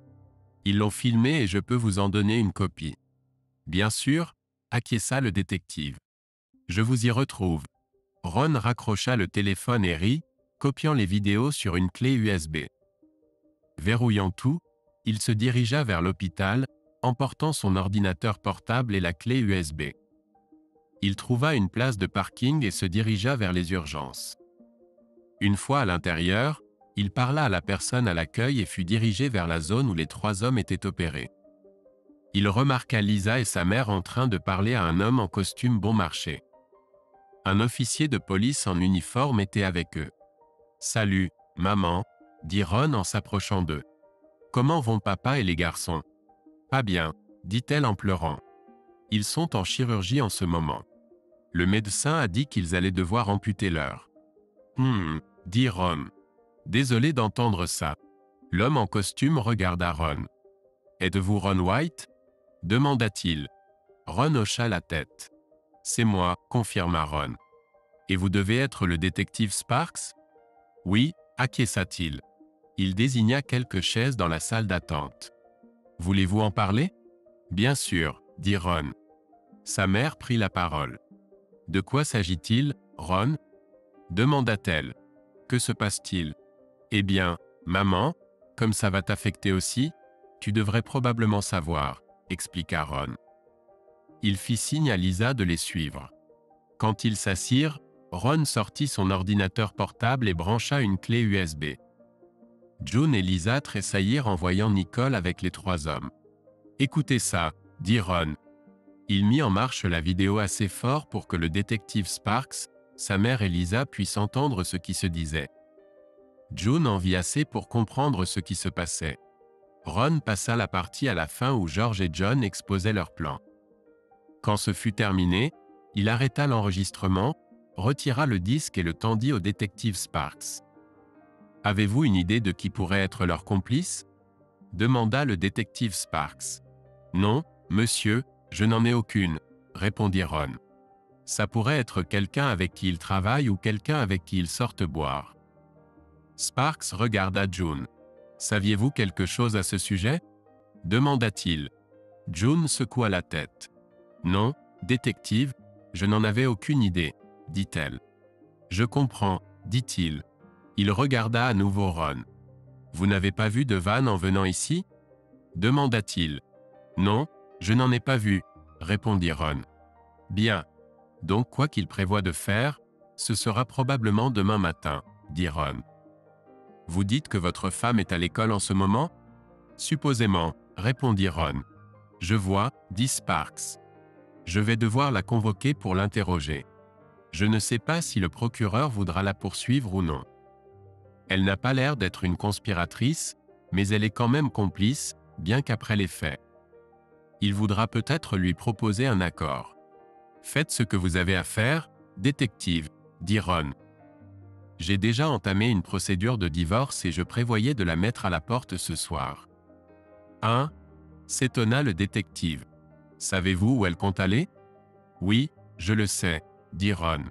Ils l'ont filmé et je peux vous en donner une copie. Bien sûr, acquiesça le détective. Je vous y retrouve. Ron raccrocha le téléphone et rit, copiant les vidéos sur une clé USB. Verrouillant tout, il se dirigea vers l'hôpital, emportant son ordinateur portable et la clé USB. Il trouva une place de parking et se dirigea vers les urgences. Une fois à l'intérieur, il parla à la personne à l'accueil et fut dirigé vers la zone où les 3 hommes étaient opérés. Il remarqua Lisa et sa mère en train de parler à un homme en costume bon marché. Un officier de police en uniforme était avec eux. « Salut, maman », dit Ron en s'approchant d'eux. « Comment vont papa et les garçons ?»« Pas bien », dit-elle en pleurant. « Ils sont en chirurgie en ce moment. Le médecin a dit qu'ils allaient devoir amputer leur. »« dit Ron. « Désolé d'entendre ça. » L'homme en costume regarda Ron. « Êtes-vous Ron White ?» demanda-t-il. Ron hocha la tête. « C'est moi, » confirma Ron. « Et vous devez être le détective Sparks ?»« Oui, » acquiesça-t-il. Il désigna quelques chaises dans la salle d'attente. « Voulez-vous en parler ?»« Bien sûr, » dit Ron. Sa mère prit la parole. « De quoi s'agit-il, Ron ?» demanda-t-elle. « Que se passe-t-il ?»« Eh bien, maman, comme ça va t'affecter aussi, tu devrais probablement savoir, » expliqua Ron. Il fit signe à Lisa de les suivre. Quand ils s'assirent, Ron sortit son ordinateur portable et brancha une clé USB. June et Lisa tressaillirent en voyant Nicole avec les 3 hommes. « Écoutez ça, » dit Ron. Il mit en marche la vidéo assez fort pour que le détective Sparks, sa mère et Lisa puissent entendre ce qui se disait. June en vit assez pour comprendre ce qui se passait. Ron passa la partie à la fin où George et John exposaient leur plan. Quand ce fut terminé, il arrêta l'enregistrement, retira le disque et le tendit au détective Sparks. « Avez-vous une idée de qui pourrait être leur complice ?» demanda le détective Sparks. « Non, monsieur, je n'en ai aucune, » répondit Ron. « Ça pourrait être quelqu'un avec qui il travaille ou quelqu'un avec qui il sortent boire. » Sparks regarda June. « Saviez-vous quelque chose à ce sujet ?» demanda-t-il. June secoua la tête. « Non, détective, je n'en avais aucune idée, » dit-elle. « Je comprends, » dit-il. Il regarda à nouveau Ron. « Vous n'avez pas vu de Van en venant ici ?» demanda-t-il. Non, je n'en ai pas vu, répondit Ron. Bien. Donc quoi qu'il prévoit de faire, ce sera probablement demain matin, dit Ron. Vous dites que votre femme est à l'école en ce moment? Supposément, répondit Ron. Je vois, dit Sparks. Je vais devoir la convoquer pour l'interroger. Je ne sais pas si le procureur voudra la poursuivre ou non. Elle n'a pas l'air d'être une conspiratrice, mais elle est quand même complice, bien qu'après les faits. Il voudra peut-être lui proposer un accord. Faites ce que vous avez à faire, détective, dit Ron. J'ai déjà entamé une procédure de divorce et je prévoyais de la mettre à la porte ce soir. Hein? S'étonna le détective. Savez-vous où elle compte aller? Oui, je le sais, dit Ron.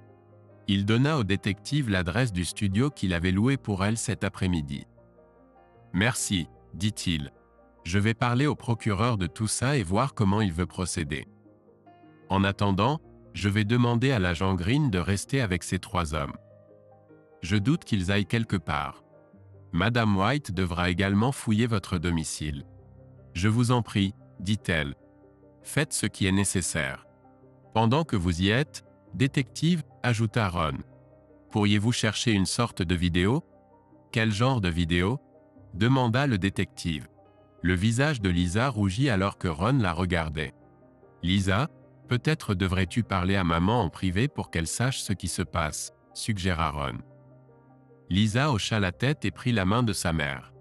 Il donna au détective l'adresse du studio qu'il avait loué pour elle cet après-midi. Merci, dit-il. Je vais parler au procureur de tout ça et voir comment il veut procéder. En attendant, je vais demander à l'agent Green de rester avec ces 3 hommes. Je doute qu'ils aillent quelque part. Madame White devra également fouiller votre domicile. Je vous en prie, dit-elle. Faites ce qui est nécessaire. Pendant que vous y êtes, détective, ajouta Ron. Pourriez-vous chercher une sorte de vidéo? Quel genre de vidéo? Demanda le détective. Le visage de Lisa rougit alors que Ron la regardait. Lisa, peut-être devrais-tu parler à maman en privé pour qu'elle sache ce qui se passe, suggéra Ron. Lisa hocha la tête et prit la main de sa mère.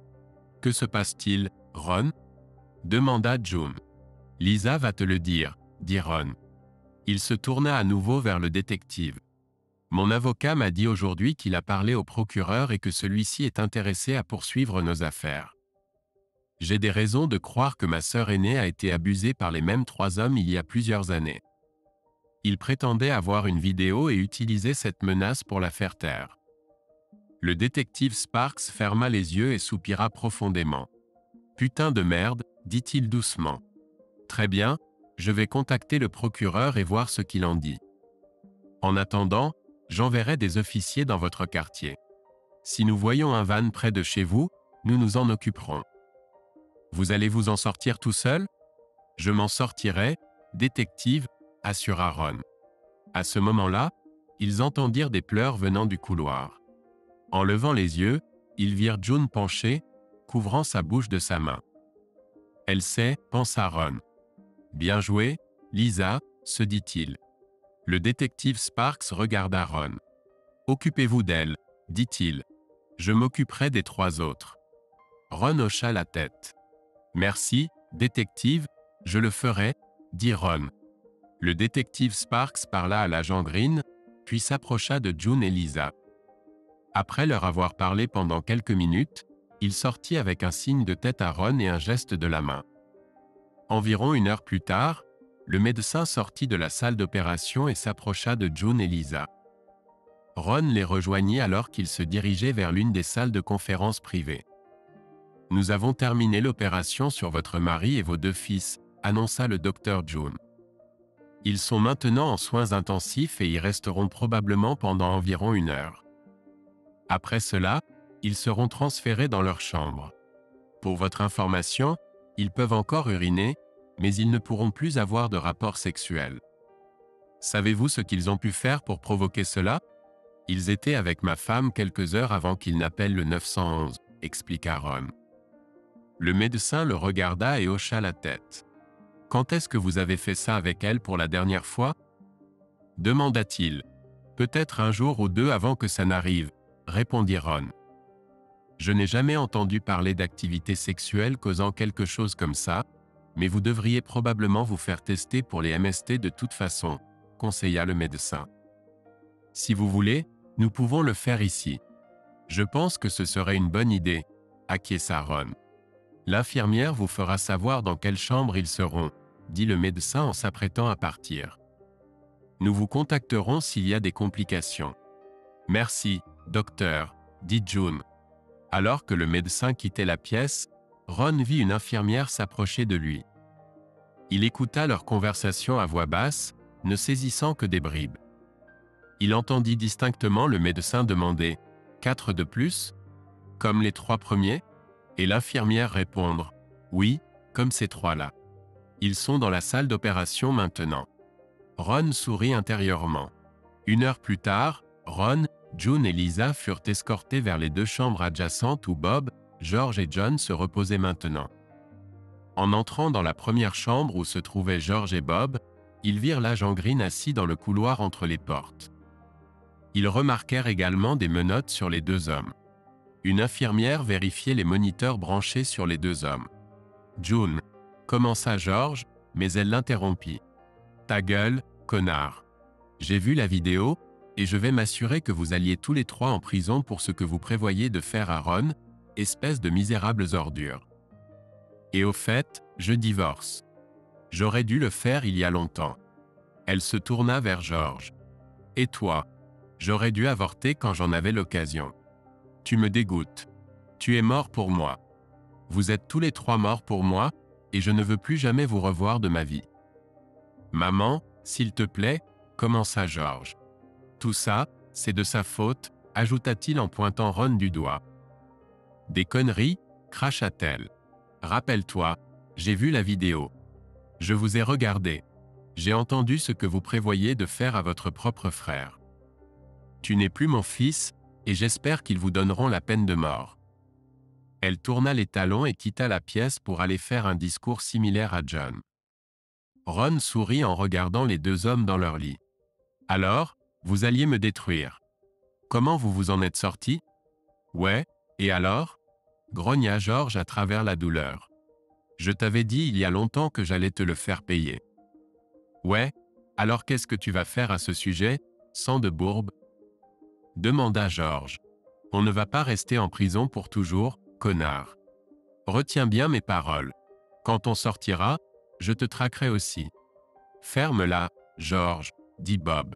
Que se passe-t-il, Ron? Demanda June. Lisa va te le dire, dit Ron. Il se tourna à nouveau vers le détective. Mon avocat m'a dit aujourd'hui qu'il a parlé au procureur et que celui-ci est intéressé à poursuivre nos affaires. J'ai des raisons de croire que ma sœur aînée a été abusée par les mêmes 3 hommes il y a plusieurs années. Ils prétendaient avoir une vidéo et utiliser cette menace pour la faire taire. Le détective Sparks ferma les yeux et soupira profondément. Putain de merde, dit-il doucement. Très bien, je vais contacter le procureur et voir ce qu'il en dit. En attendant, j'enverrai des officiers dans votre quartier. Si nous voyons un van près de chez vous, nous nous en occuperons. Vous allez vous en sortir tout seul? Je m'en sortirai, détective, assura Ron. À ce moment-là, ils entendirent des pleurs venant du couloir. En levant les yeux, ils virent June penchée, couvrant sa bouche de sa main. Elle sait, pensa Ron. Bien joué, Lisa, se dit-il. Le détective Sparks regarda Ron. Occupez-vous d'elle, dit-il. Je m'occuperai des 3 autres. Ron hocha la tête. Merci, détective, je le ferai, dit Ron. Le détective Sparks parla à l'agent Green, puis s'approcha de June et Lisa. Après leur avoir parlé pendant quelques minutes, il sortit avec un signe de tête à Ron et un geste de la main. Environ 1 heure plus tard, le médecin sortit de la salle d'opération et s'approcha de June et Lisa. Ron les rejoignit alors qu'ils se dirigeaient vers l'une des salles de conférence privées. « Nous avons terminé l'opération sur votre mari et vos 2 fils, annonça le docteur June. Ils sont maintenant en soins intensifs et y resteront probablement pendant environ 1 heure. Après cela, ils seront transférés dans leur chambre. Pour votre information, ils peuvent encore uriner, mais ils ne pourront plus avoir de rapports sexuels. Savez-vous ce qu'ils ont pu faire pour provoquer cela? Ils étaient avec ma femme quelques heures avant qu'ils n'appellent le 911, expliqua Ron. Le médecin le regarda et hocha la tête. Quand est-ce que vous avez fait ça avec elle pour la dernière fois? Demanda-t-il. Peut-être un jour ou 2 avant que ça n'arrive, répondit Ron. Je n'ai jamais entendu parler d'activité sexuelle causant quelque chose comme ça, mais vous devriez probablement vous faire tester pour les MST de toute façon, conseilla le médecin. Si vous voulez, nous pouvons le faire ici. Je pense que ce serait une bonne idée, acquiesça Ron. L'infirmière vous fera savoir dans quelle chambre ils seront, dit le médecin en s'apprêtant à partir. Nous vous contacterons s'il y a des complications. Merci, docteur, dit June. Alors que le médecin quittait la pièce, Ron vit une infirmière s'approcher de lui. Il écouta leur conversation à voix basse, ne saisissant que des bribes. Il entendit distinctement le médecin demander « 4 de plus? Comme les 3 premiers ?» et l'infirmière répondre « Oui, comme ces 3-là. » Ils sont dans la salle d'opération maintenant. Ron sourit intérieurement. 1 heure plus tard, Ron, June et Lisa furent escortés vers les 2 chambres adjacentes où Bob, George et John se reposaient maintenant. En entrant dans la première chambre où se trouvaient George et Bob, ils virent l'agent Green assis dans le couloir entre les portes. Ils remarquèrent également des menottes sur les 2 hommes. Une infirmière vérifiait les moniteurs branchés sur les 2 hommes. June, commença George, mais elle l'interrompit. Ta gueule, connard. J'ai vu la vidéo, et je vais m'assurer que vous alliez tous les 3 en prison pour ce que vous prévoyez de faire à Ron, espèce de misérables ordures. Et au fait, je divorce. J'aurais dû le faire il y a longtemps. Elle se tourna vers George. Et toi? J'aurais dû avorter quand j'en avais l'occasion. Tu me dégoûtes. Tu es mort pour moi. Vous êtes tous les 3 morts pour moi, et je ne veux plus jamais vous revoir de ma vie. Maman, s'il te plaît, commença George. Tout ça, c'est de sa faute, ajouta-t-il en pointant Ron du doigt. Des conneries, cracha-t-elle. Rappelle-toi, j'ai vu la vidéo. Je vous ai regardé. J'ai entendu ce que vous prévoyez de faire à votre propre frère. Tu n'es plus mon fils, et j'espère qu'ils vous donneront la peine de mort. Elle tourna les talons et quitta la pièce pour aller faire un discours similaire à John. Ron sourit en regardant les 2 hommes dans leur lit. Alors, vous alliez me détruire. Comment vous vous en êtes sortis? Ouais, et alors? Grogna George à travers la douleur. Je t'avais dit il y a longtemps que j'allais te le faire payer. Ouais, alors qu'est-ce que tu vas faire à ce sujet, sang de bourbe? Demanda George. On ne va pas rester en prison pour toujours, connard. Retiens bien mes paroles. Quand on sortira, je te traquerai aussi. Ferme-la, George, dit Bob.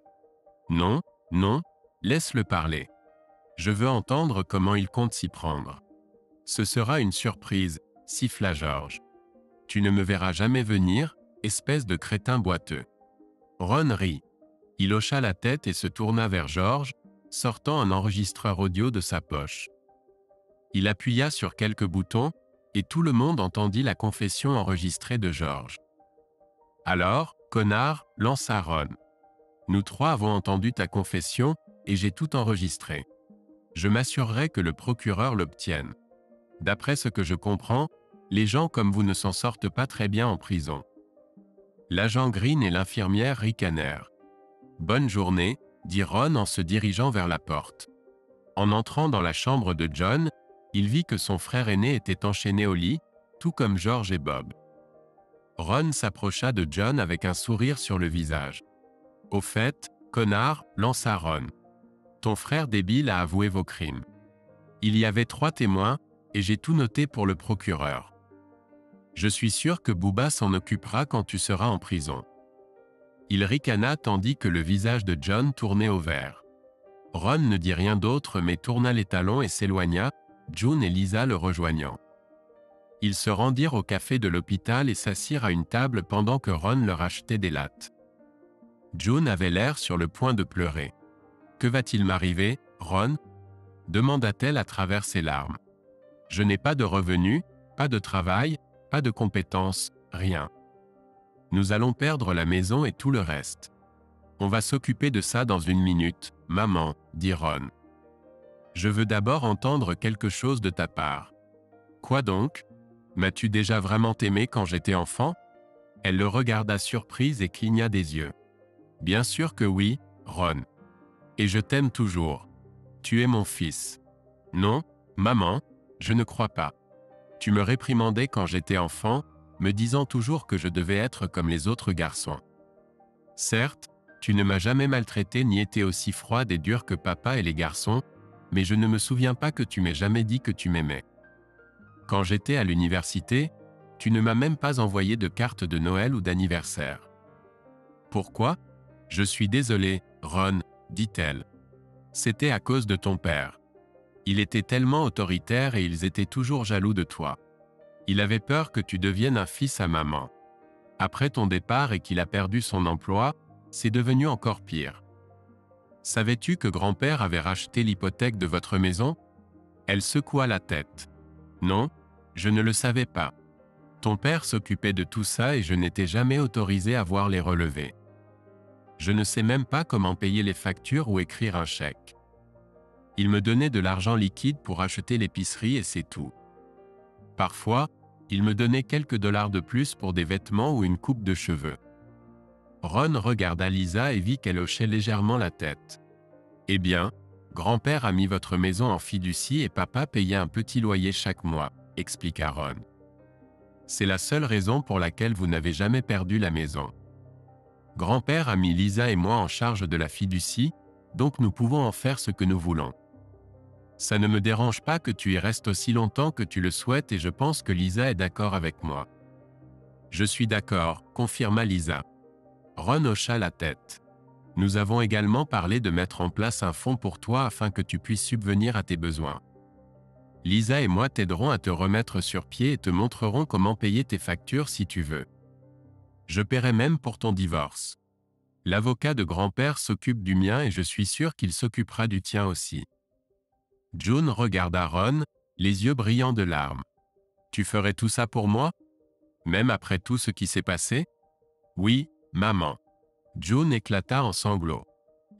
Non, non, laisse-le parler. Je veux entendre comment il compte s'y prendre. Ce sera une surprise, siffla George. Tu ne me verras jamais venir, espèce de crétin boiteux. Ron rit. Il hocha la tête et se tourna vers George, sortant un enregistreur audio de sa poche. Il appuya sur quelques boutons, et tout le monde entendit la confession enregistrée de George. Alors, connard, lança Ron. Nous 3 avons entendu ta confession, et j'ai tout enregistré. Je m'assurerai que le procureur l'obtienne. D'après ce que je comprends, les gens comme vous ne s'en sortent pas très bien en prison. L'agent Green et l'infirmière ricanèrent. Bonne journée, dit Ron en se dirigeant vers la porte. En entrant dans la chambre de John, il vit que son frère aîné était enchaîné au lit, tout comme George et Bob. Ron s'approcha de John avec un sourire sur le visage. Au fait, connard, lança Ron. Ton frère débile a avoué vos crimes. Il y avait 3 témoins, et j'ai tout noté pour le procureur. Je suis sûr que Booba s'en occupera quand tu seras en prison. Il ricana tandis que le visage de John tournait au vert. Ron ne dit rien d'autre mais tourna les talons et s'éloigna, June et Lisa le rejoignant. Ils se rendirent au café de l'hôpital et s'assirent à une table pendant que Ron leur achetait des lattes. June avait l'air sur le point de pleurer. « Que va-t-il m'arriver, Ron ?» demanda-t-elle à travers ses larmes. « Je n'ai pas de revenus, pas de travail, pas de compétences, rien. Nous allons perdre la maison et tout le reste. On va s'occuper de ça dans 1 minute, maman, dit Ron. Je veux d'abord entendre quelque chose de ta part. Quoi donc? M'as-tu déjà vraiment aimé quand j'étais enfant? Elle le regarda surprise et cligna des yeux. Bien sûr que oui, Ron. Et je t'aime toujours. Tu es mon fils. Non, maman, je ne crois pas. Tu me réprimandais quand j'étais enfant, me disant toujours que je devais être comme les autres garçons. Certes, tu ne m'as jamais maltraité ni été aussi froide et dure que papa et les garçons, mais je ne me souviens pas que tu m'aies jamais dit que tu m'aimais. Quand j'étais à l'université, tu ne m'as même pas envoyé de carte de Noël ou d'anniversaire. Pourquoi? Je suis désolée, Ron, dit-elle. C'était à cause de ton père. Il était tellement autoritaire et ils étaient toujours jaloux de toi. Il avait peur que tu deviennes un fils à maman. Après ton départ et qu'il a perdu son emploi, c'est devenu encore pire. Savais-tu que grand-père avait racheté l'hypothèque de votre maison? Elle secoua la tête. Non, je ne le savais pas. Ton père s'occupait de tout ça et je n'étais jamais autorisé à voir les relevés. Je ne sais même pas comment payer les factures ou écrire un chèque. Il me donnait de l'argent liquide pour acheter l'épicerie et c'est tout. Parfois, il me donnait quelques dollars de plus pour des vêtements ou une coupe de cheveux. Ron regarda Lisa et vit qu'elle hochait légèrement la tête. Eh bien, grand-père a mis votre maison en fiducie et papa payait un petit loyer chaque mois, expliqua Ron. C'est la seule raison pour laquelle vous n'avez jamais perdu la maison. Grand-père a mis Lisa et moi en charge de la fiducie, donc nous pouvons en faire ce que nous voulons. Ça ne me dérange pas que tu y restes aussi longtemps que tu le souhaites et je pense que Lisa est d'accord avec moi. Je suis d'accord, confirma Lisa. Ron hocha la tête. Nous avons également parlé de mettre en place un fonds pour toi afin que tu puisses subvenir à tes besoins. Lisa et moi t'aiderons à te remettre sur pied et te montrerons comment payer tes factures si tu veux. Je paierai même pour ton divorce. L'avocat de grand-père s'occupe du mien et je suis sûr qu'il s'occupera du tien aussi. June regarda Ron, les yeux brillants de larmes. Tu ferais tout ça pour moi? Même après tout ce qui s'est passé? Oui, maman. June éclata en sanglots.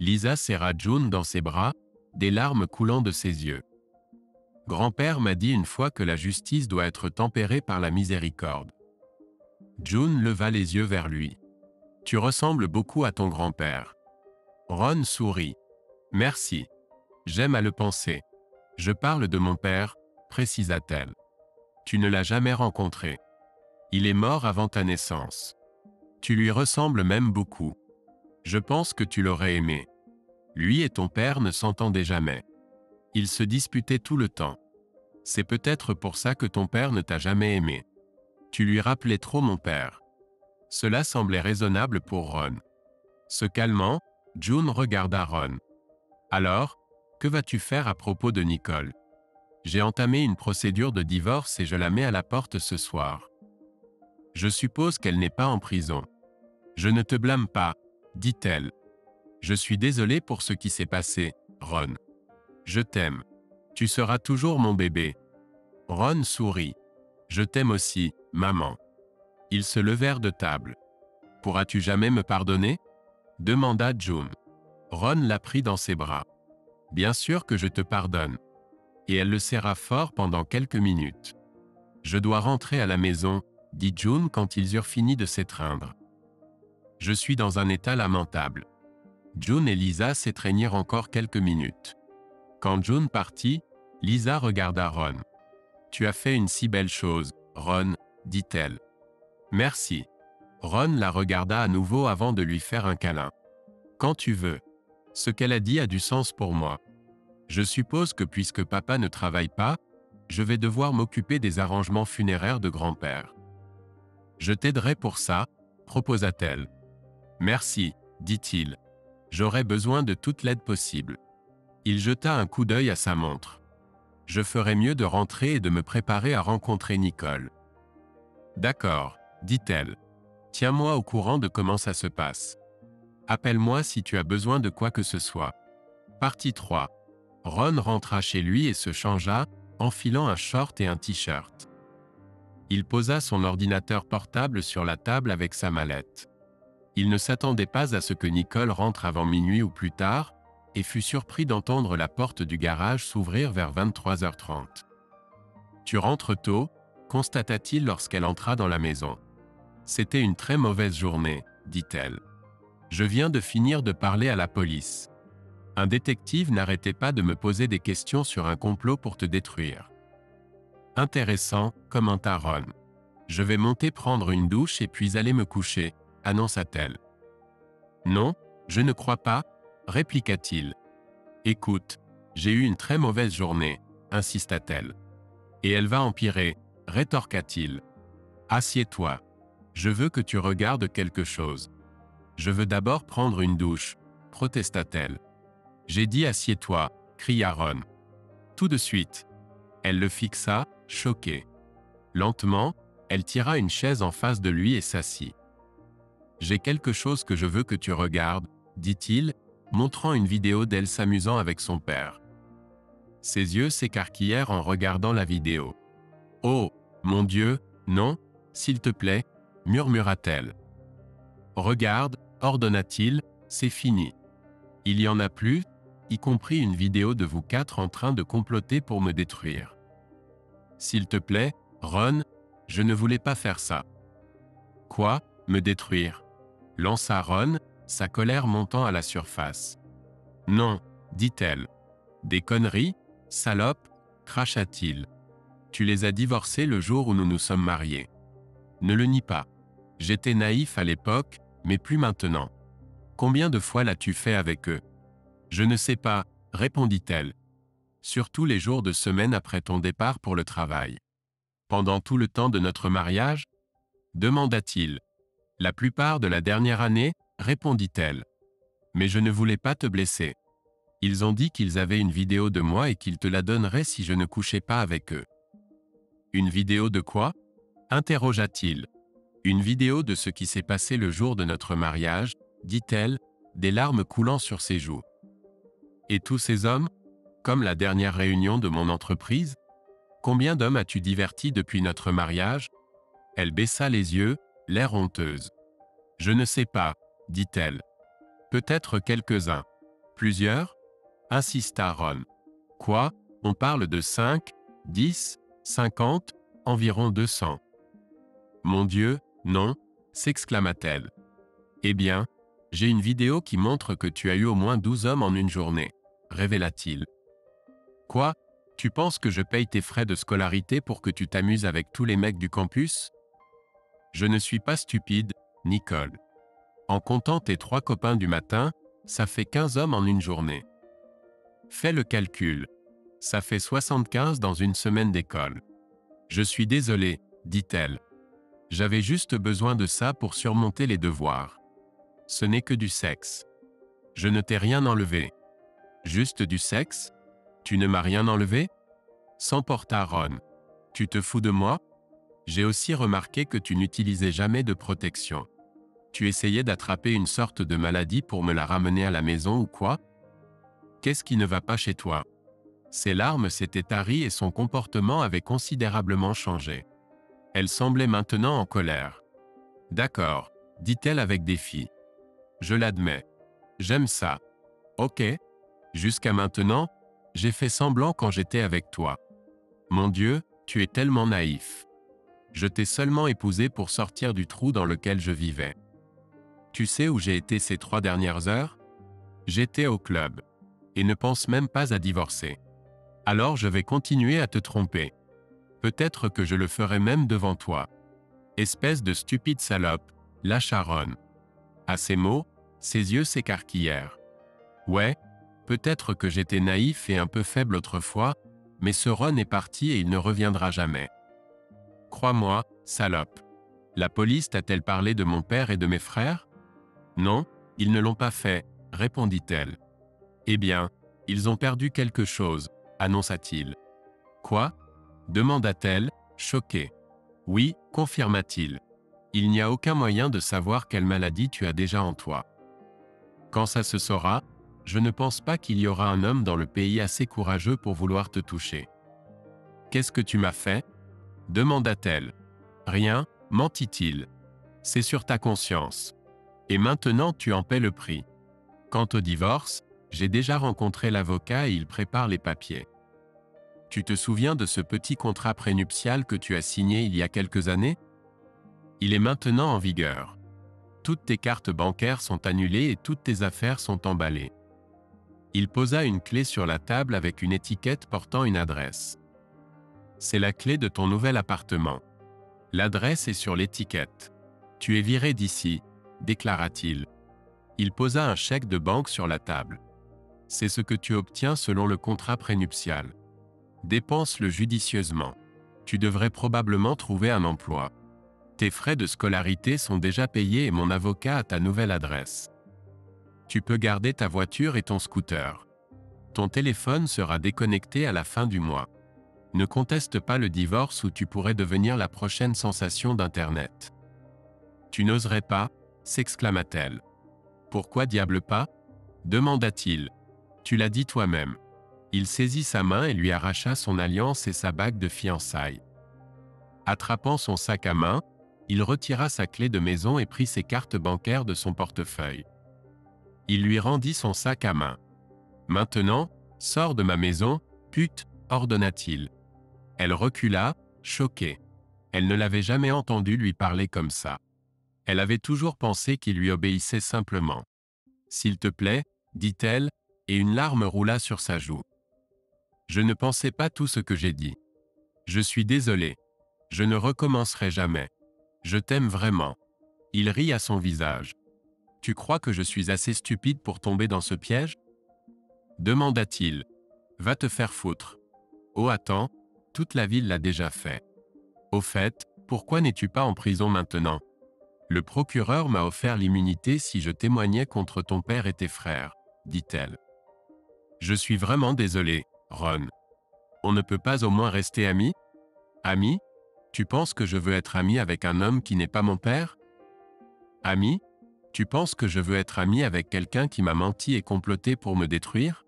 Lisa serra June dans ses bras, des larmes coulant de ses yeux. Grand-père m'a dit une fois que la justice doit être tempérée par la miséricorde. June leva les yeux vers lui. Tu ressembles beaucoup à ton grand-père. Ron sourit. Merci. J'aime à le penser. Je parle de mon père, précisa-t-elle. Tu ne l'as jamais rencontré. Il est mort avant ta naissance. Tu lui ressembles même beaucoup. Je pense que tu l'aurais aimé. Lui et ton père ne s'entendaient jamais. Ils se disputaient tout le temps. C'est peut-être pour ça que ton père ne t'a jamais aimé. Tu lui rappelais trop mon père. Cela semblait raisonnable pour Ron. Se calmant, June regarda Ron. Alors, que vas-tu faire à propos de Nicole? J'ai entamé une procédure de divorce et je la mets à la porte ce soir. Je suppose qu'elle n'est pas en prison. Je ne te blâme pas, dit-elle. Je suis désolée pour ce qui s'est passé, Ron. Je t'aime. Tu seras toujours mon bébé. Ron sourit. Je t'aime aussi, maman. Ils se levèrent de table. Pourras-tu jamais me pardonner? Demanda June. Ron la prit dans ses bras. Bien sûr que je te pardonne. Et elle le serra fort pendant quelques minutes. Je dois rentrer à la maison, dit June quand ils eurent fini de s'étreindre. Je suis dans un état lamentable. June et Lisa s'étreignirent encore quelques minutes. Quand June partit, Lisa regarda Ron. Tu as fait une si belle chose, Ron, dit-elle. Merci. Ron la regarda à nouveau avant de lui faire un câlin. Quand tu veux. Ce qu'elle a dit a du sens pour moi. Je suppose que puisque papa ne travaille pas, je vais devoir m'occuper des arrangements funéraires de grand-père. Je t'aiderai pour ça, proposa-t-elle. Merci, dit-il. J'aurai besoin de toute l'aide possible. Il jeta un coup d'œil à sa montre. Je ferai mieux de rentrer et de me préparer à rencontrer Nicole. D'accord, dit-elle. Tiens-moi au courant de comment ça se passe. Appelle-moi si tu as besoin de quoi que ce soit. Partie 3. Ron rentra chez lui et se changea, enfilant un short et un t-shirt. Il posa son ordinateur portable sur la table avec sa mallette. Il ne s'attendait pas à ce que Nicole rentre avant minuit ou plus tard, et fut surpris d'entendre la porte du garage s'ouvrir vers 23h30. Tu rentres tôt, constata-t-il lorsqu'elle entra dans la maison. C'était une très mauvaise journée, dit-elle. Je viens de finir de parler à la police. Un détective n'arrêtait pas de me poser des questions sur un complot pour te détruire. Intéressant, commenta Ron. Je vais monter prendre une douche et puis aller me coucher, annonça-t-elle. Non, je ne crois pas, répliqua-t-il. Écoute, j'ai eu une très mauvaise journée, insista-t-elle. Et elle va empirer, rétorqua-t-il. Assieds-toi. Je veux que tu regardes quelque chose. Je veux d'abord prendre une douche, protesta-t-elle. J'ai dit assieds-toi, cria Ron. Tout de suite. Elle le fixa, choquée. Lentement, elle tira une chaise en face de lui et s'assit. J'ai quelque chose que je veux que tu regardes, dit-il, montrant une vidéo d'elle s'amusant avec son père. Ses yeux s'écarquillèrent en regardant la vidéo. Oh, mon Dieu, non, S'il te plaît, murmura-t-elle. Regarde, ordonna-t-il, c'est fini. Il y en a plus, y compris une vidéo de vous quatre en train de comploter pour me détruire. S'il te plaît, Ron, je ne voulais pas faire ça. Quoi, me détruire? Lança Ron, sa colère montant à la surface. Non, dit-elle. Des conneries, salope, cracha-t-il. Tu les as divorcés le jour où nous nous sommes mariés. Ne le nie pas. J'étais naïf à l'époque, mais plus maintenant. Combien de fois l'as-tu fait avec eux? Je ne sais pas, répondit-elle. Surtout les jours de semaine après ton départ pour le travail. Pendant tout le temps de notre mariage? Demanda-t-il. La plupart de la dernière année, répondit-elle. Mais je ne voulais pas te blesser. Ils ont dit qu'ils avaient une vidéo de moi et qu'ils te la donneraient si je ne couchais pas avec eux. Une vidéo de quoi? Interrogea-t-il. Une vidéo de ce qui s'est passé le jour de notre mariage, dit-elle, des larmes coulant sur ses joues. Et tous ces hommes? Comme la dernière réunion de mon entreprise? Combien d'hommes as-tu divertis depuis notre mariage? Elle baissa les yeux, l'air honteuse. Je ne sais pas, dit-elle. Peut-être quelques-uns. Plusieurs? Insista Ron. Quoi? On parle de 5, 10, 50, environ 200. Mon Dieu, non, s'exclama-t-elle. Eh bien, j'ai une vidéo qui montre que tu as eu au moins 12 hommes en une journée, révéla-t-il. Quoi? Tu penses que je paye tes frais de scolarité pour que tu t'amuses avec tous les mecs du campus? Je ne suis pas stupide, Nicole. En comptant tes 3 copains du matin, ça fait 15 hommes en une journée. Fais le calcul. Ça fait 75 dans une semaine d'école. Je suis désolée, dit-elle. J'avais juste besoin de ça pour surmonter les devoirs. Ce n'est que du sexe. Je ne t'ai rien enlevé. Juste du sexe? Tu ne m'as rien enlevé? S'emporta Ron. Tu te fous de moi? J'ai aussi remarqué que tu n'utilisais jamais de protection. Tu essayais d'attraper une sorte de maladie pour me la ramener à la maison ou quoi? Qu'est-ce qui ne va pas chez toi? Ses larmes s'étaient taries et son comportement avait considérablement changé. Elle semblait maintenant en colère. D'accord, dit-elle avec défi. Je l'admets. J'aime ça. Ok. Jusqu'à maintenant, j'ai fait semblant quand j'étais avec toi. Mon Dieu, tu es tellement naïf. Je t'ai seulement épousé pour sortir du trou dans lequel je vivais. Tu sais où j'ai été ces 3 dernières heures? J'étais au club. Et ne pense même pas à divorcer. Alors je vais continuer à te tromper. Peut-être que je le ferai même devant toi. Espèce de stupide salope, lâcha Ron. À ces mots, ses yeux s'écarquillèrent. Ouais, peut-être que j'étais naïf et un peu faible autrefois, mais ce Ron est parti et il ne reviendra jamais. Crois-moi, salope. La police t'a-t-elle parlé de mon père et de mes frères? Non, ils ne l'ont pas fait, répondit-elle. Eh bien, ils ont perdu quelque chose, annonça-t-il. Quoi? Demanda-t-elle, choquée. Oui, confirma-t-il. Il n'y a aucun moyen de savoir quelle maladie tu as déjà en toi. Quand ça se saura, je ne pense pas qu'il y aura un homme dans le pays assez courageux pour vouloir te toucher. Qu'est-ce que tu m'as fait? Demanda-t-elle. Rien, mentit-il. C'est sur ta conscience. Et maintenant tu en paies le prix. Quant au divorce, j'ai déjà rencontré l'avocat et il prépare les papiers. Tu te souviens de ce petit contrat prénuptial que tu as signé il y a quelques années? Il est maintenant en vigueur. Toutes tes cartes bancaires sont annulées et toutes tes affaires sont emballées. Il posa une clé sur la table avec une étiquette portant une adresse. C'est la clé de ton nouvel appartement. L'adresse est sur l'étiquette. Tu es viré d'ici, déclara-t-il. Il posa un chèque de banque sur la table. C'est ce que tu obtiens selon le contrat prénuptial. Dépense-le judicieusement. Tu devrais probablement trouver un emploi. Tes frais de scolarité sont déjà payés et mon avocat a ta nouvelle adresse. Tu peux garder ta voiture et ton scooter. Ton téléphone sera déconnecté à la fin du mois. Ne conteste pas le divorce ou tu pourrais devenir la prochaine sensation d'Internet. Tu n'oserais pas, s'exclama-t-elle. Pourquoi diable pas? Demanda-t-il. Tu l'as dit toi-même. Il saisit sa main et lui arracha son alliance et sa bague de fiançailles. Attrapant son sac à main, Il retira sa clé de maison et prit ses cartes bancaires de son portefeuille. Il lui rendit son sac à main. « Maintenant, sors de ma maison, pute, ordonna-t-il. Elle recula, choquée. Elle ne l'avait jamais entendu lui parler comme ça. Elle avait toujours pensé qu'il lui obéissait simplement. « S'il te plaît, dit-elle, et une larme roula sur sa joue. Je ne pensais pas tout ce que j'ai dit. Je suis désolé. Je ne recommencerai jamais. Je t'aime vraiment. » Il rit à son visage. « Tu crois que je suis assez stupide pour tomber dans ce piège ?» demanda-t-il. « Va te faire foutre. »« Oh attends, toute la ville l'a déjà fait. »« Au fait, pourquoi n'es-tu pas en prison maintenant ? Le procureur m'a offert l'immunité si je témoignais contre ton père et tes frères, dit-elle. Je suis vraiment désolé, Ron. On ne peut pas au moins rester amis ? Amis ? Tu penses que je veux être ami avec un homme qui n'est pas mon père ? Ami ? Tu penses que je veux être ami avec quelqu'un qui m'a menti et comploté pour me détruire ?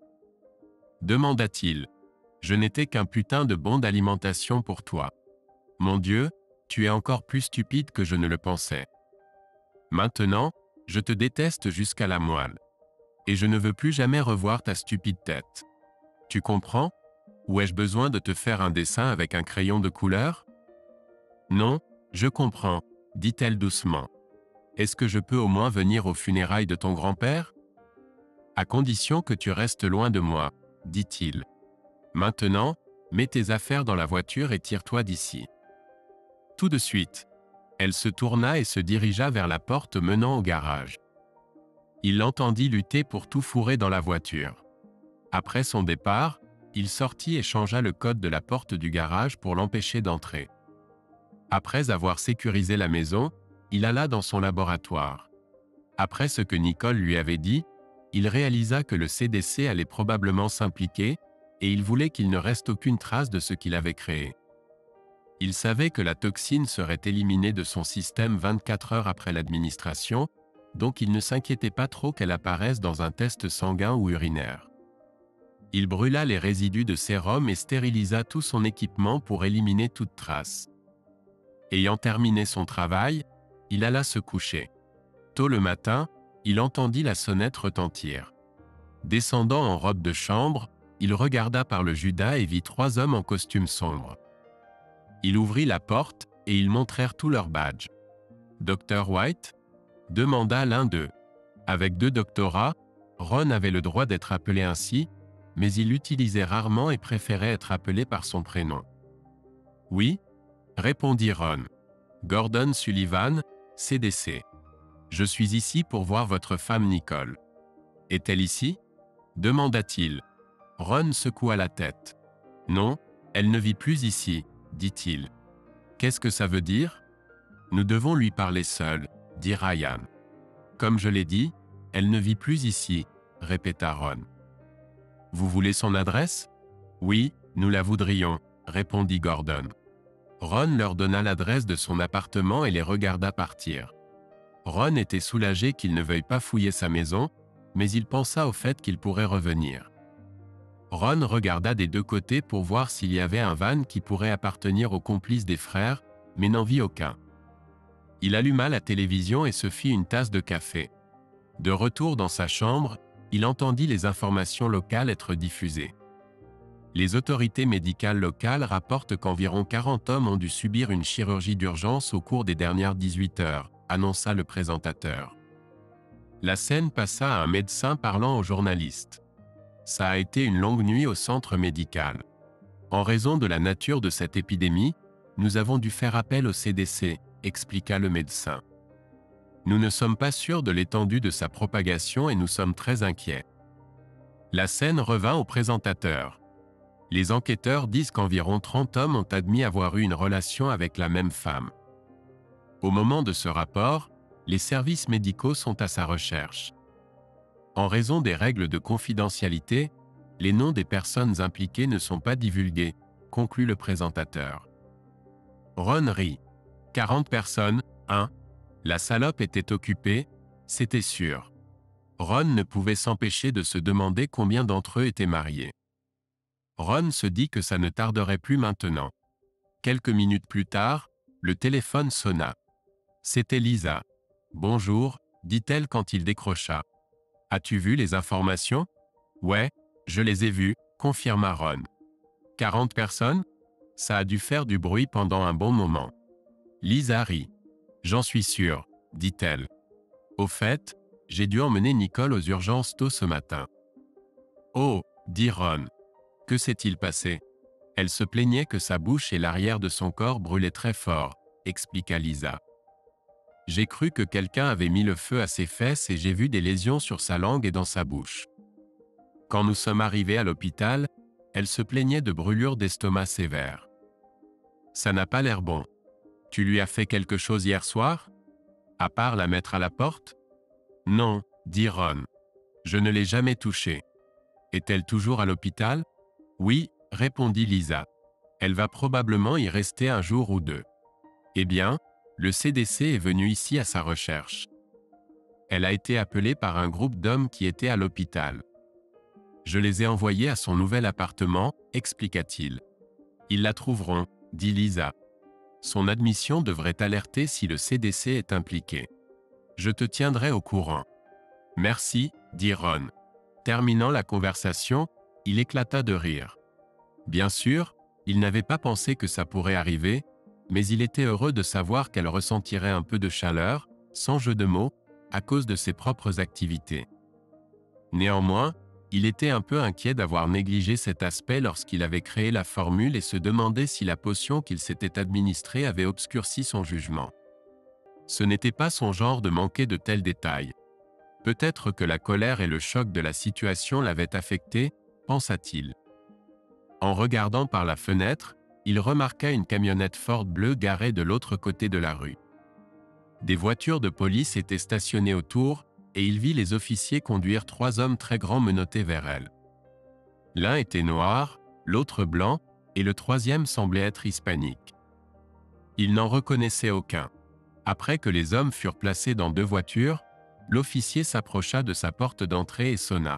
Demanda-t-il. Je n'étais qu'un putain de bon d'alimentation pour toi. Mon Dieu, tu es encore plus stupide que je ne le pensais. Maintenant, je te déteste jusqu'à la moelle. Et je ne veux plus jamais revoir ta stupide tête. Tu comprends ? Ou ai-je besoin de te faire un dessin avec un crayon de couleur ? Non, je comprends, dit-elle doucement. Est-ce que je peux au moins venir aux funérailles de ton grand-père ? À condition que tu restes loin de moi, dit-il. Maintenant, mets tes affaires dans la voiture et tire-toi d'ici. Tout de suite. Elle se tourna et se dirigea vers la porte menant au garage. Il l'entendit lutter pour tout fourrer dans la voiture. Après son départ, il sortit et changea le code de la porte du garage pour l'empêcher d'entrer. Après avoir sécurisé la maison, il alla dans son laboratoire. Après ce que Nicole lui avait dit, il réalisa que le CDC allait probablement s'impliquer, et il voulait qu'il ne reste aucune trace de ce qu'il avait créé. Il savait que la toxine serait éliminée de son système 24 heures après l'administration, donc il ne s'inquiétait pas trop qu'elle apparaisse dans un test sanguin ou urinaire. Il brûla les résidus de sérum et stérilisa tout son équipement pour éliminer toute trace. Ayant terminé son travail, il alla se coucher. Tôt le matin, il entendit la sonnette retentir. Descendant en robe de chambre, il regarda par le judas et vit 3 hommes en costume sombre. Il ouvrit la porte et ils montrèrent tous leurs badges. « Dr. White ?» demanda l'un d'eux. Avec 2 doctorats, Ron avait le droit d'être appelé ainsi, mais il l'utilisait rarement et préférait être appelé par son prénom. « Oui ?» répondit Ron. « Gordon Sullivan, CDC. Je suis ici pour voir votre femme Nicole. »« Est-elle ici ?» demanda-t-il. Ron secoua la tête. « Non, elle ne vit plus ici, » dit-il. « Qu'est-ce que ça veut dire ? » « Nous devons lui parler seul, » dit Ryan. « Comme je l'ai dit, elle ne vit plus ici, » répéta Ron. « Vous voulez son adresse ? » « Oui, nous la voudrions, » répondit Gordon. Ron leur donna l'adresse de son appartement et les regarda partir. Ron était soulagé qu'il ne veuille pas fouiller sa maison, mais il pensa au fait qu'il pourrait revenir. Ron regarda des 2 côtés pour voir s'il y avait un van qui pourrait appartenir aux complices des frères, mais n'en vit aucun. Il alluma la télévision et se fit une tasse de café. De retour dans sa chambre, il entendit les informations locales être diffusées. Les autorités médicales locales rapportent qu'environ 40 hommes ont dû subir une chirurgie d'urgence au cours des dernières 18 heures, annonça le présentateur. La scène passa à un médecin parlant aux journalistes. Ça a été une longue nuit au centre médical. En raison de la nature de cette épidémie, nous avons dû faire appel au CDC, expliqua le médecin. Nous ne sommes pas sûrs de l'étendue de sa propagation et nous sommes très inquiets. La scène revint au présentateur. Les enquêteurs disent qu'environ 30 hommes ont admis avoir eu une relation avec la même femme. Au moment de ce rapport, les services médicaux sont à sa recherche. En raison des règles de confidentialité, les noms des personnes impliquées ne sont pas divulgués, conclut le présentateur. Ron rit. 40 personnes, hein ? La salope était occupée, c'était sûr. Ron ne pouvait s'empêcher de se demander combien d'entre eux étaient mariés. Ron se dit que ça ne tarderait plus maintenant. Quelques minutes plus tard, le téléphone sonna. C'était Lisa. Bonjour, dit-elle quand il décrocha. As-tu vu les informations? Ouais, je les ai vues, confirma Ron. 40 personnes? Ça a dû faire du bruit pendant un bon moment. Lisa rit. J'en suis sûre, dit-elle. Au fait, j'ai dû emmener Nicole aux urgences tôt ce matin. Oh, dit Ron. Que s'est-il passé? Elle se plaignait que sa bouche et l'arrière de son corps brûlaient très fort, expliqua Lisa. J'ai cru que quelqu'un avait mis le feu à ses fesses et j'ai vu des lésions sur sa langue et dans sa bouche. Quand nous sommes arrivés à l'hôpital, elle se plaignait de brûlures d'estomac sévères. Ça n'a pas l'air bon. Tu lui as fait quelque chose hier soir? À part la mettre à la porte? Non, dit Ron. Je ne l'ai jamais touchée. Est-elle toujours à l'hôpital? Oui, répondit Lisa. Elle va probablement y rester un jour ou deux. Eh bien, le CDC est venu ici à sa recherche. Elle a été appelée par un groupe d'hommes qui étaient à l'hôpital. Je les ai envoyés à son nouvel appartement, expliqua-t-il. Ils la trouveront, dit Lisa. Son admission devrait alerter si le CDC est impliqué. Je te tiendrai au courant. Merci, dit Ron. Terminant la conversation, il éclata de rire. Bien sûr, il n'avait pas pensé que ça pourrait arriver, mais il était heureux de savoir qu'elle ressentirait un peu de chaleur, sans jeu de mots, à cause de ses propres activités. Néanmoins, il était un peu inquiet d'avoir négligé cet aspect lorsqu'il avait créé la formule et se demandait si la potion qu'il s'était administrée avait obscurci son jugement. Ce n'était pas son genre de manquer de tels détails. Peut-être que la colère et le choc de la situation l'avaient affecté, pensa-t-il. En regardant par la fenêtre, il remarqua une camionnette Ford bleue garée de l'autre côté de la rue. Des voitures de police étaient stationnées autour, et il vit les officiers conduire 3 hommes très grands menottés vers elle. L'un était noir, l'autre blanc, et le troisième semblait être hispanique. Il n'en reconnaissait aucun. Après que les hommes furent placés dans 2 voitures, l'officier s'approcha de sa porte d'entrée et sonna.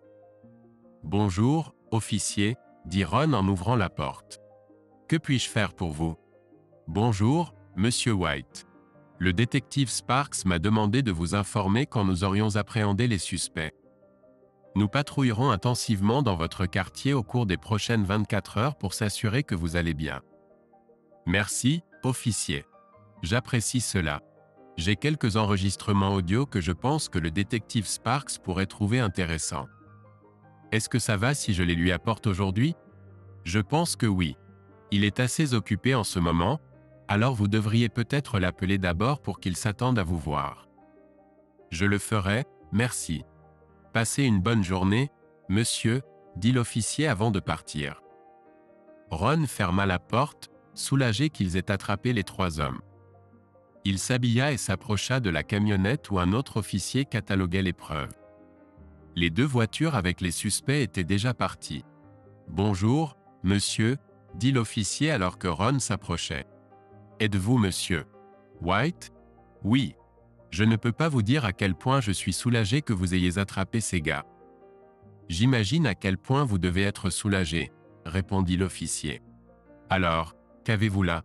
« Bonjour, officier », dit Ron en ouvrant la porte. « Que puis-je faire pour vous? »« Bonjour, monsieur White. Le détective Sparks m'a demandé de vous informer quand nous aurions appréhendé les suspects. Nous patrouillerons intensivement dans votre quartier au cours des prochaines 24 heures pour s'assurer que vous allez bien. »« Merci, officier. J'apprécie cela. J'ai quelques enregistrements audio que je pense que le détective Sparks pourrait trouver intéressants. Est-ce que ça va si je les lui apporte aujourd'hui? Je pense que oui. Il est assez occupé en ce moment, alors vous devriez peut-être l'appeler d'abord pour qu'il s'attende à vous voir. Je le ferai, merci. Passez une bonne journée, monsieur, dit l'officier avant de partir. Ron ferma la porte, soulagé qu'ils aient attrapé les 3 hommes. Il s'habilla et s'approcha de la camionnette où un autre officier cataloguait les preuves. Les 2 voitures avec les suspects étaient déjà parties. « Bonjour, monsieur, dit l'officier alors que Ron s'approchait. Êtes-vous monsieur White? Oui. Je ne peux pas vous dire à quel point je suis soulagé que vous ayez attrapé ces gars. J'imagine à quel point vous devez être soulagé, répondit l'officier. Alors, qu'avez-vous là?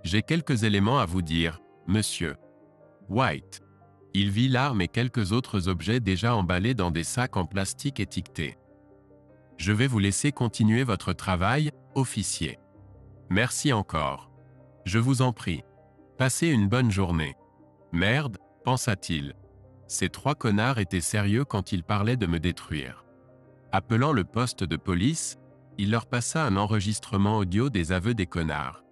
J'ai quelques éléments à vous dire, monsieur. White. Il vit l'arme et quelques autres objets déjà emballés dans des sacs en plastique étiquetés. Je vais vous laisser continuer votre travail, officier. Merci encore. Je vous en prie. Passez une bonne journée. Merde, pensa-t-il. Ces 3 connards étaient sérieux quand ils parlaient de me détruire. Appelant le poste de police, il leur passa un enregistrement audio des aveux des connards.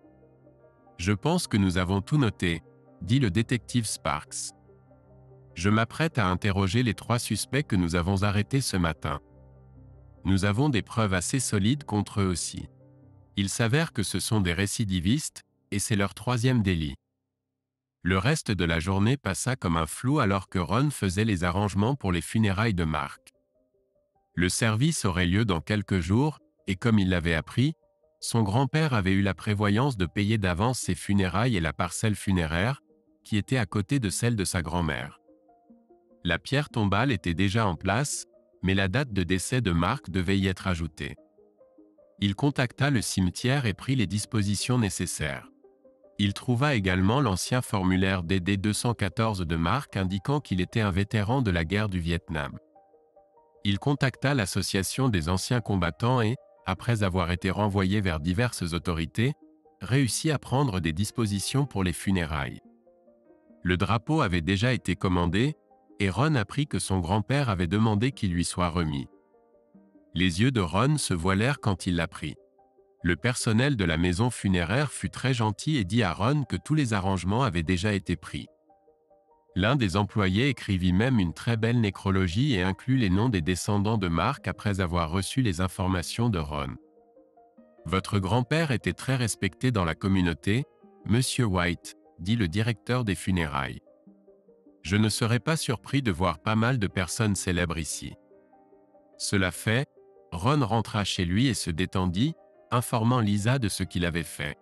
Je pense que nous avons tout noté, dit le détective Sparks. Je m'apprête à interroger les 3 suspects que nous avons arrêtés ce matin. Nous avons des preuves assez solides contre eux aussi. Il s'avère que ce sont des récidivistes, et c'est leur 3e délit. Le reste de la journée passa comme un flou alors que Ron faisait les arrangements pour les funérailles de Mark. Le service aurait lieu dans quelques jours, et comme il l'avait appris, son grand-père avait eu la prévoyance de payer d'avance ses funérailles et la parcelle funéraire, qui était à côté de celle de sa grand-mère. La pierre tombale était déjà en place, mais la date de décès de Mark devait y être ajoutée. Il contacta le cimetière et prit les dispositions nécessaires. Il trouva également l'ancien formulaire DD 214 de Mark indiquant qu'il était un vétéran de la guerre du Vietnam. Il contacta l'association des anciens combattants et, après avoir été renvoyé vers diverses autorités, réussit à prendre des dispositions pour les funérailles. Le drapeau avait déjà été commandé, et Ron apprit que son grand-père avait demandé qu'il lui soit remis. Les yeux de Ron se voilèrent quand il l'apprit. Le personnel de la maison funéraire fut très gentil et dit à Ron que tous les arrangements avaient déjà été pris. L'un des employés écrivit même une très belle nécrologie et inclut les noms des descendants de Mark après avoir reçu les informations de Ron. Votre grand-père était très respecté dans la communauté, Monsieur White, dit le directeur des funérailles. Je ne serais pas surpris de voir pas mal de personnes célèbres ici. Cela fait, Ron rentra chez lui et se détendit, informant Lisa de ce qu'il avait fait.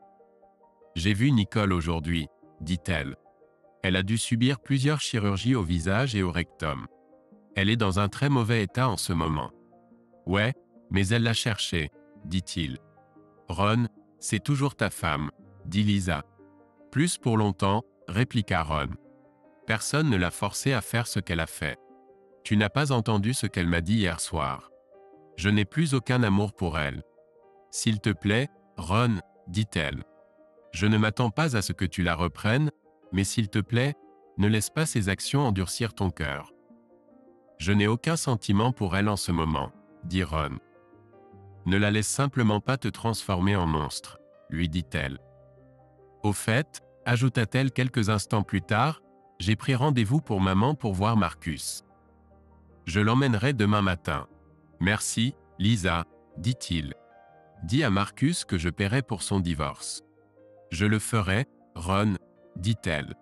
J'ai vu Nicole aujourd'hui, dit-elle. Elle a dû subir plusieurs chirurgies au visage et au rectum. Elle est dans un très mauvais état en ce moment. Ouais, mais elle l'a cherché, dit-il. Ron, c'est toujours ta femme, dit Lisa. Plus pour longtemps, répliqua Ron. Personne ne l'a forcée à faire ce qu'elle a fait. Tu n'as pas entendu ce qu'elle m'a dit hier soir. Je n'ai plus aucun amour pour elle. S'il te plaît, Ron, dit-elle. Je ne m'attends pas à ce que tu la reprennes, mais s'il te plaît, ne laisse pas ses actions endurcir ton cœur. Je n'ai aucun sentiment pour elle en ce moment, dit Ron. Ne la laisse simplement pas te transformer en monstre, lui dit-elle. Au fait, ajouta-t-elle quelques instants plus tard, j'ai pris rendez-vous pour maman pour voir Marcus. Je l'emmènerai demain matin. Merci, Lisa, dit-il. Dis à Marcus que je paierai pour son divorce. Je le ferai, Ron, dit-elle.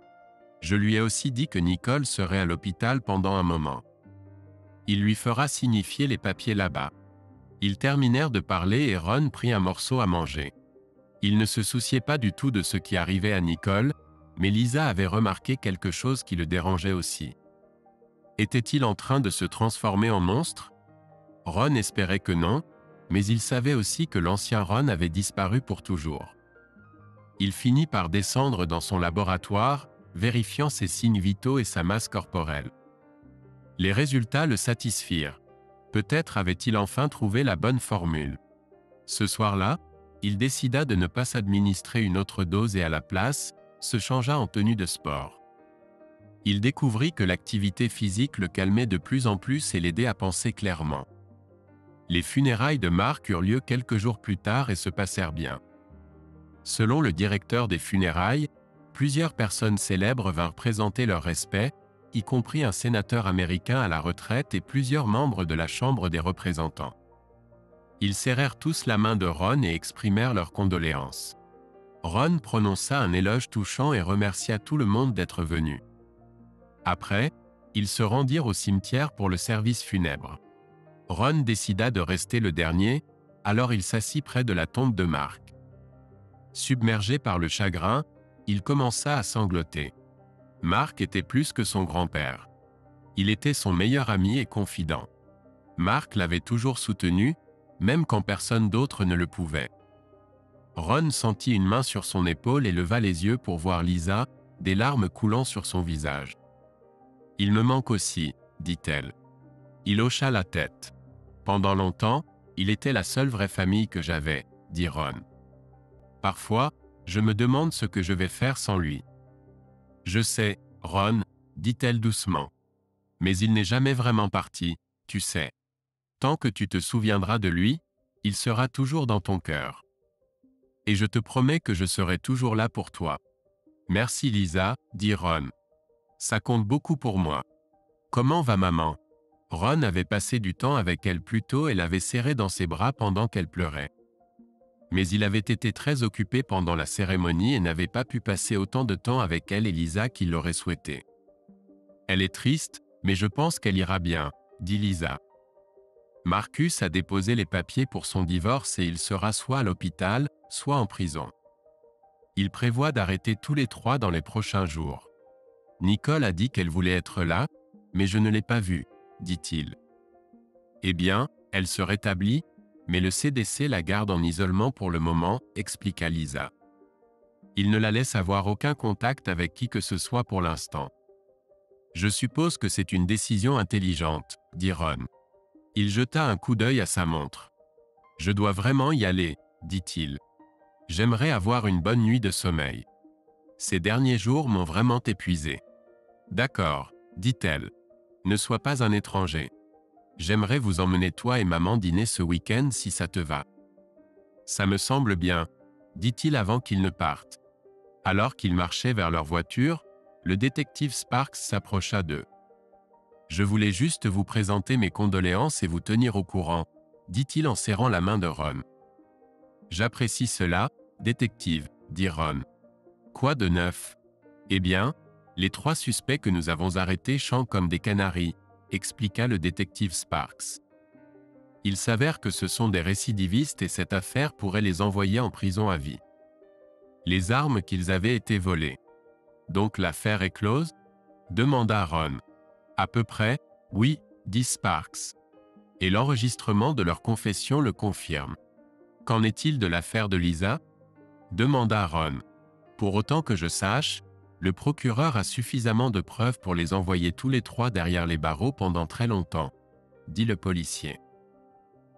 Je lui ai aussi dit que Nicole serait à l'hôpital pendant un moment. Il lui fera signifier les papiers là-bas. Ils terminèrent de parler et Ron prit un morceau à manger. Il ne se souciait pas du tout de ce qui arrivait à Nicole, mais Lisa avait remarqué quelque chose qui le dérangeait aussi. Était-il en train de se transformer en monstre? Ron espérait que non, mais il savait aussi que l'ancien Ron avait disparu pour toujours. Il finit par descendre dans son laboratoire, vérifiant ses signes vitaux et sa masse corporelle. Les résultats le satisfirent. Peut-être avait-il enfin trouvé la bonne formule. Ce soir-là, il décida de ne pas s'administrer une autre dose et à la place, se changea en tenue de sport. Il découvrit que l'activité physique le calmait de plus en plus et l'aidait à penser clairement. Les funérailles de Mark eurent lieu quelques jours plus tard et se passèrent bien. Selon le directeur des funérailles, plusieurs personnes célèbres vinrent présenter leur respect, y compris un sénateur américain à la retraite et plusieurs membres de la Chambre des représentants. Ils serrèrent tous la main de Ron et exprimèrent leurs condoléances. Ron prononça un éloge touchant et remercia tout le monde d'être venu. Après, ils se rendirent au cimetière pour le service funèbre. Ron décida de rester le dernier, alors il s'assit près de la tombe de Mark. Submergé par le chagrin, il commença à sangloter. Mark était plus que son grand-père. Il était son meilleur ami et confident. Mark l'avait toujours soutenu, même quand personne d'autre ne le pouvait. Ron sentit une main sur son épaule et leva les yeux pour voir Lisa, des larmes coulant sur son visage. « Il me manque aussi, dit-elle. » Il hocha la tête. « Pendant longtemps, il était la seule vraie famille que j'avais, » dit Ron. « Parfois, je me demande ce que je vais faire sans lui. »« Je sais, Ron, » dit-elle doucement. « Mais il n'est jamais vraiment parti, tu sais. Tant que tu te souviendras de lui, il sera toujours dans ton cœur. Et je te promets que je serai toujours là pour toi. »« Merci Lisa, » dit Ron. « Ça compte beaucoup pour moi. Comment va maman ?» Ron avait passé du temps avec elle plus tôt et l'avait serrée dans ses bras pendant qu'elle pleurait. Mais il avait été très occupé pendant la cérémonie et n'avait pas pu passer autant de temps avec elle et Lisa qu'il l'aurait souhaité. « Elle est triste, mais je pense qu'elle ira bien, » dit Lisa. Marcus a déposé les papiers pour son divorce et il sera soit à l'hôpital, soit en prison. Il prévoit d'arrêter tous les trois dans les prochains jours. Nicole a dit qu'elle voulait être là, mais je ne l'ai pas vue, dit-il. Eh bien, elle se rétablit, mais le CDC la garde en isolement pour le moment, expliqua Lisa. Il ne la laisse avoir aucun contact avec qui que ce soit pour l'instant. Je suppose que c'est une décision intelligente, dit Ron. Il jeta un coup d'œil à sa montre. Je dois vraiment y aller, dit-il. J'aimerais avoir une bonne nuit de sommeil. Ces derniers jours m'ont vraiment épuisé. D'accord, dit-elle. Ne sois pas un étranger. J'aimerais vous emmener toi et maman dîner ce week-end si ça te va. Ça me semble bien, dit-il avant qu'ils ne partent. Alors qu'ils marchaient vers leur voiture, le détective Sparks s'approcha d'eux. Je voulais juste vous présenter mes condoléances et vous tenir au courant, dit-il en serrant la main de Ron. J'apprécie cela, détective, dit Ron. Quoi de neuf? Eh bien, les 3 suspects que nous avons arrêtés chantent comme des canaris, expliqua le détective Sparks. Il s'avère que ce sont des récidivistes et cette affaire pourrait les envoyer en prison à vie. Les armes qu'ils avaient été volées. Donc l'affaire est close? Demanda Ron. À peu près, oui, dit Sparks. Et l'enregistrement de leur confession le confirme. Qu'en est-il de l'affaire de Lisa? Demanda Ron. Pour autant que je sache, le procureur a suffisamment de preuves pour les envoyer tous les 3 derrière les barreaux pendant très longtemps, dit le policier.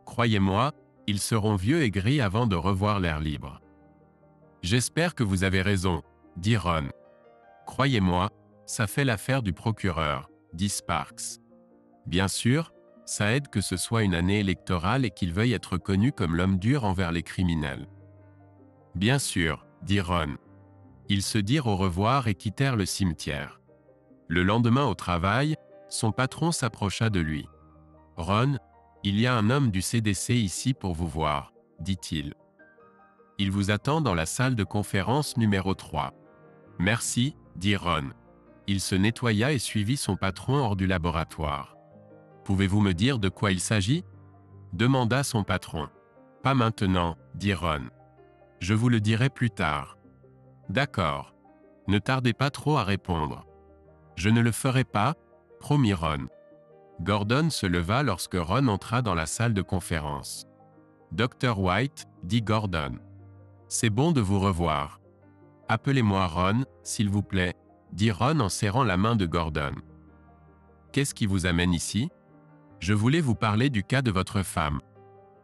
Croyez-moi, ils seront vieux et gris avant de revoir l'air libre. J'espère que vous avez raison, dit Ron. Croyez-moi, ça fait l'affaire du procureur, dit Sparks. Bien sûr, ça aide que ce soit une année électorale et qu'il veuille être connu comme l'homme dur envers les criminels. Bien sûr, dit Ron. Ils se dirent au revoir et quittèrent le cimetière. Le lendemain au travail, son patron s'approcha de lui. Ron, il y a un homme du CDC ici pour vous voir, dit-il. Il vous attend dans la salle de conférence numéro 3. Merci, dit Ron. Il se nettoya et suivit son patron hors du laboratoire. Pouvez-vous me dire de quoi il s'agit? Demanda son patron. Pas maintenant, dit Ron. Je vous le dirai plus tard. D'accord. Ne tardez pas trop à répondre. Je ne le ferai pas, promit Ron. Gordon se leva lorsque Ron entra dans la salle de conférence. Dr. White, dit Gordon. C'est bon de vous revoir. Appelez-moi Ron, s'il vous plaît, dit Ron en serrant la main de Gordon. Qu'est-ce qui vous amène ici? Je voulais vous parler du cas de votre femme.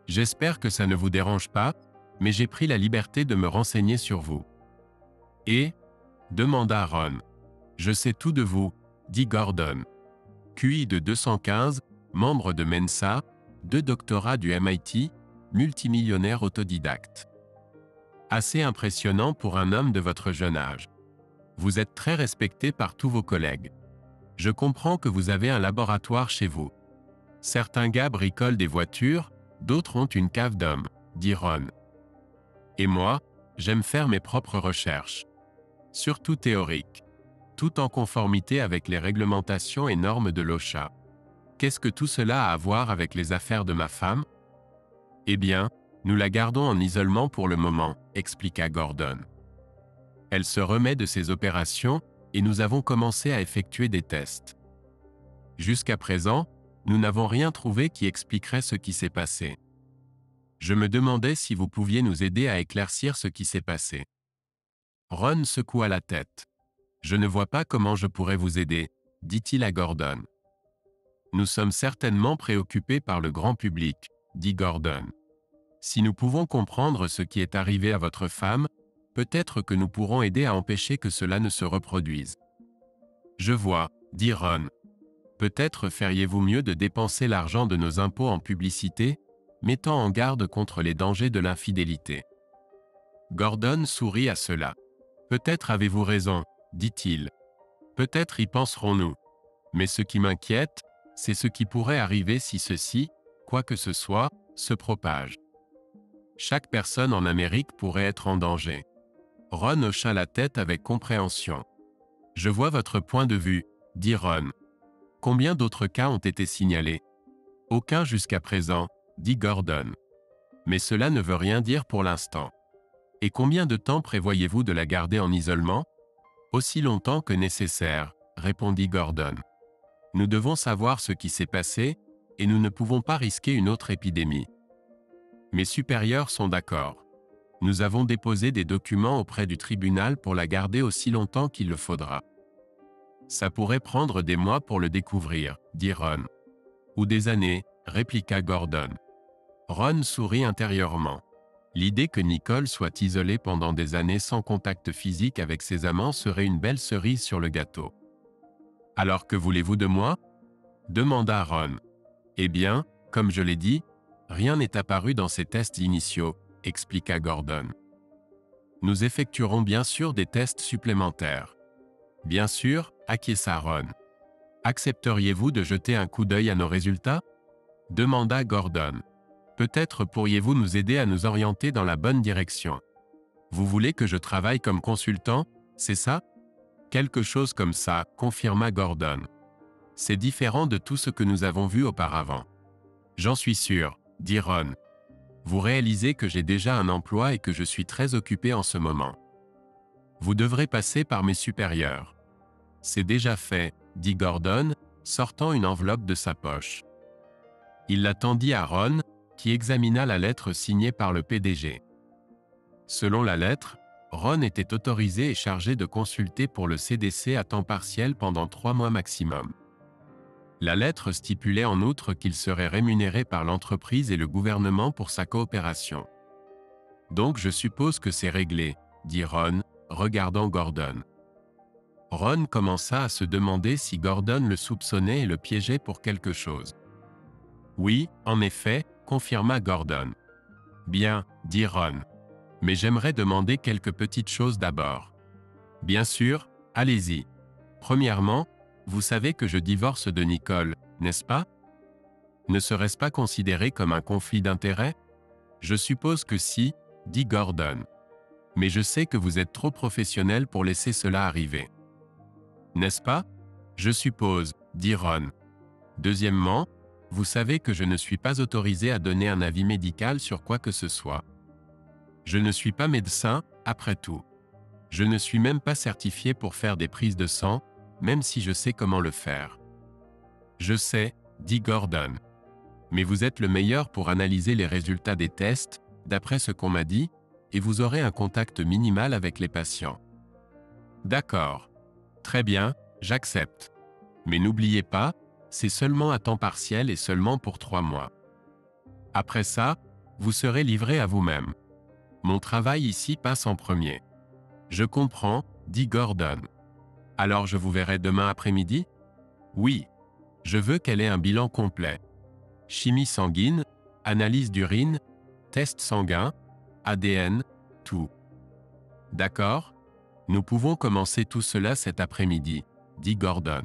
J'espère que ça ne vous dérange pas, mais j'ai pris la liberté de me renseigner sur vous. Et? Demanda Ron. Je sais tout de vous, dit Gordon. QI de 215, membre de Mensa, 2 doctorats du MIT, multimillionnaire autodidacte. Assez impressionnant pour un homme de votre jeune âge. Vous êtes très respecté par tous vos collègues. Je comprends que vous avez un laboratoire chez vous. Certains gars bricolent des voitures, d'autres ont une cave d'hommes, dit Ron. Et moi, j'aime faire mes propres recherches. Surtout théoriques. Tout en conformité avec les réglementations et normes de l'OSHA. Qu'est-ce que tout cela a à voir avec les affaires de ma femme? Eh bien, nous la gardons en isolement pour le moment, expliqua Gordon. Elle se remet de ses opérations et nous avons commencé à effectuer des tests. Jusqu'à présent, nous n'avons rien trouvé qui expliquerait ce qui s'est passé. Je me demandais si vous pouviez nous aider à éclaircir ce qui s'est passé. Ron secoua la tête. Je ne vois pas comment je pourrais vous aider, dit-il à Gordon. Nous sommes certainement préoccupés par le grand public, dit Gordon. Si nous pouvons comprendre ce qui est arrivé à votre femme, peut-être que nous pourrons aider à empêcher que cela ne se reproduise. Je vois, dit Ron. Peut-être feriez-vous mieux de dépenser l'argent de nos impôts en publicité, mettant en garde contre les dangers de l'infidélité. Gordon sourit à cela. Peut-être avez-vous raison, dit-il. Peut-être y penserons-nous. Mais ce qui m'inquiète, c'est ce qui pourrait arriver si ceci, quoi que ce soit, se propage. Chaque personne en Amérique pourrait être en danger. Ron hocha la tête avec compréhension. Je vois votre point de vue, dit Ron. Combien d'autres cas ont été signalés? Aucun jusqu'à présent, dit Gordon. Mais cela ne veut rien dire pour l'instant. Et combien de temps prévoyez-vous de la garder en isolement? Aussi longtemps que nécessaire, répondit Gordon. Nous devons savoir ce qui s'est passé, et nous ne pouvons pas risquer une autre épidémie. Mes supérieurs sont d'accord. Nous avons déposé des documents auprès du tribunal pour la garder aussi longtemps qu'il le faudra. Ça pourrait prendre des mois pour le découvrir, dit Ron. Ou des années, répliqua Gordon. Ron sourit intérieurement. L'idée que Nicole soit isolée pendant des années sans contact physique avec ses amants serait une belle cerise sur le gâteau. « Alors que voulez-vous de moi ?» demanda Ron. « Eh bien, comme je l'ai dit, rien n'est apparu dans ces tests initiaux, » expliqua Gordon. « Nous effectuerons bien sûr des tests supplémentaires. » « Bien sûr, » acquiesça Ron. « Accepteriez-vous de jeter un coup d'œil à nos résultats ?» demanda Gordon. « Peut-être pourriez-vous nous aider à nous orienter dans la bonne direction. Vous voulez que je travaille comme consultant, c'est ça ? » Quelque chose comme ça, confirma Gordon. C'est différent de tout ce que nous avons vu auparavant. J'en suis sûr, dit Ron. Vous réalisez que j'ai déjà un emploi et que je suis très occupé en ce moment. Vous devrez passer par mes supérieurs. C'est déjà fait, dit Gordon, sortant une enveloppe de sa poche. Il la tendit à Ron, qui examina la lettre signée par le PDG. Selon la lettre, Ron était autorisé et chargé de consulter pour le CDC à temps partiel pendant 3 mois maximum. La lettre stipulait en outre qu'il serait rémunéré par l'entreprise et le gouvernement pour sa coopération. « Donc je suppose que c'est réglé, » dit Ron, regardant Gordon. Ron commença à se demander si Gordon le soupçonnait et le piégeait pour quelque chose. « Oui, en effet, » confirma Gordon. « Bien, » dit Ron. « Mais j'aimerais demander quelques petites choses d'abord. »« Bien sûr, allez-y. Premièrement, vous savez que je divorce de Nicole, n'est-ce pas ? Ne serait-ce pas considéré comme un conflit d'intérêts ? Je suppose que si, » dit Gordon. « Mais je sais que vous êtes trop professionnel pour laisser cela arriver. » « N'est-ce pas ? Je suppose, » dit Ron. « Deuxièmement, vous savez que je ne suis pas autorisé à donner un avis médical sur quoi que ce soit. Je ne suis pas médecin, après tout. Je ne suis même pas certifié pour faire des prises de sang, même si je sais comment le faire. »« Je sais, » dit Gordon. « Mais vous êtes le meilleur pour analyser les résultats des tests, d'après ce qu'on m'a dit, et vous aurez un contact minimal avec les patients. »« D'accord. Très bien, j'accepte. Mais n'oubliez pas, c'est seulement à temps partiel et seulement pour 3 mois. Après ça, vous serez livré à vous-même. Mon travail ici passe en premier. »« Je comprends, » dit Gordon. « Alors je vous verrai demain après-midi ? » ?»« Oui. Je veux qu'elle ait un bilan complet. Chimie sanguine, analyse d'urine, test sanguin, ADN, tout. »« D'accord ? Nous pouvons commencer tout cela cet après-midi, » dit Gordon.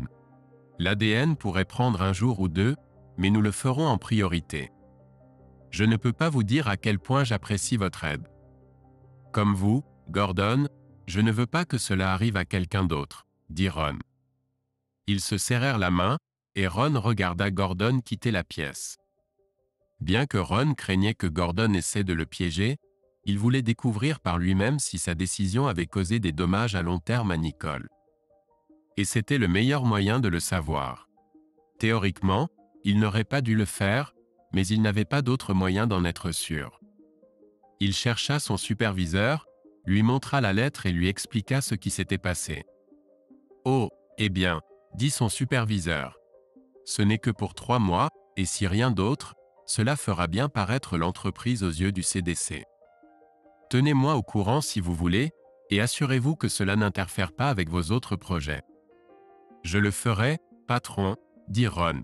« L'ADN pourrait prendre un jour ou 2, mais nous le ferons en priorité. Je ne peux pas vous dire à quel point j'apprécie votre aide. Comme vous, Gordon, je ne veux pas que cela arrive à quelqu'un d'autre, » dit Ron. Ils se serrèrent la main, et Ron regarda Gordon quitter la pièce. Bien que Ron craignait que Gordon essaie de le piéger, il voulait découvrir par lui-même si sa décision avait causé des dommages à long terme à Nicole. Et c'était le meilleur moyen de le savoir. Théoriquement, il n'aurait pas dû le faire, mais il n'avait pas d'autre moyen d'en être sûr. Il chercha son superviseur, lui montra la lettre et lui expliqua ce qui s'était passé. « Oh, eh bien, » dit son superviseur. « Ce n'est que pour 3 mois, et si rien d'autre, cela fera bien paraître l'entreprise aux yeux du CDC. Tenez-moi au courant si vous voulez, et assurez-vous que cela n'interfère pas avec vos autres projets. »« Je le ferai, patron, » dit Ron.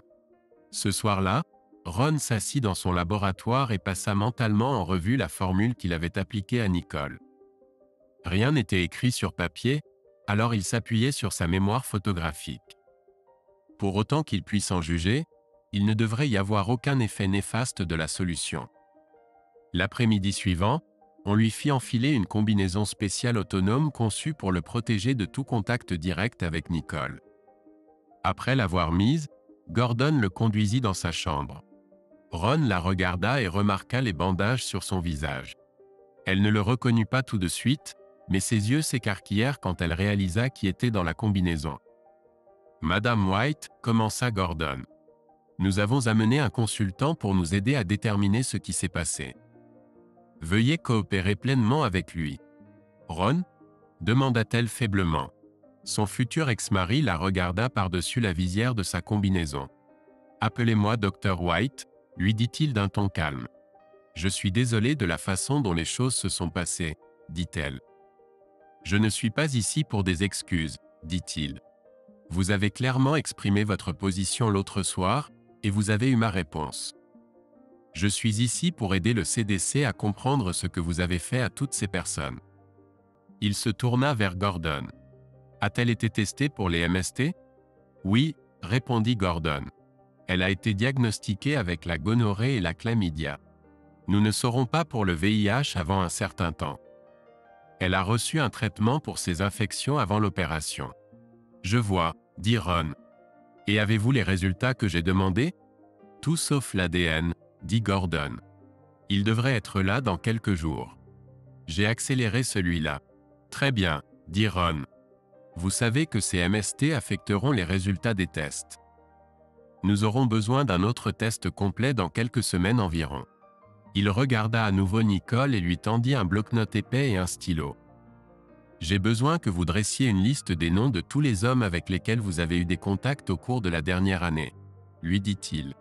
Ce soir-là, Ron s'assit dans son laboratoire et passa mentalement en revue la formule qu'il avait appliquée à Nicole. Rien n'était écrit sur papier, alors il s'appuyait sur sa mémoire photographique. Pour autant qu'il puisse en juger, il ne devrait y avoir aucun effet néfaste de la solution. L'après-midi suivant, on lui fit enfiler une combinaison spéciale autonome conçue pour le protéger de tout contact direct avec Nicole. Après l'avoir mise, Gordon le conduisit dans sa chambre. Ron la regarda et remarqua les bandages sur son visage. Elle ne le reconnut pas tout de suite, mais ses yeux s'écarquillèrent quand elle réalisa qui était dans la combinaison. « Madame White, » commença Gordon. « Nous avons amené un consultant pour nous aider à déterminer ce qui s'est passé. » Veuillez coopérer pleinement avec lui. Ron? Demanda-t-elle faiblement. Son futur ex-mari la regarda par-dessus la visière de sa combinaison. Appelez-moi Dr. White, lui dit-il d'un ton calme. Je suis désolé de la façon dont les choses se sont passées, dit-elle. Je ne suis pas ici pour des excuses, dit-il. Vous avez clairement exprimé votre position l'autre soir, et vous avez eu ma réponse. Je suis ici pour aider le CDC à comprendre ce que vous avez fait à toutes ces personnes. Il se tourna vers Gordon. A-t-elle été testée pour les MST? Oui, répondit Gordon. Elle a été diagnostiquée avec la gonorrhée et la chlamydia. Nous ne saurons pas pour le VIH avant un certain temps. Elle a reçu un traitement pour ces infections avant l'opération. Je vois, dit Ron. Et avez-vous les résultats que j'ai demandés? Tout sauf l'ADN, dit Gordon. Il devrait être là dans quelques jours. J'ai accéléré celui-là. Très bien, dit Ron. Vous savez que ces MST affecteront les résultats des tests. Nous aurons besoin d'un autre test complet dans quelques semaines environ. Il regarda à nouveau Nicole et lui tendit un bloc-notes épais et un stylo. J'ai besoin que vous dressiez une liste des noms de tous les hommes avec lesquels vous avez eu des contacts au cours de la dernière année, lui dit-il.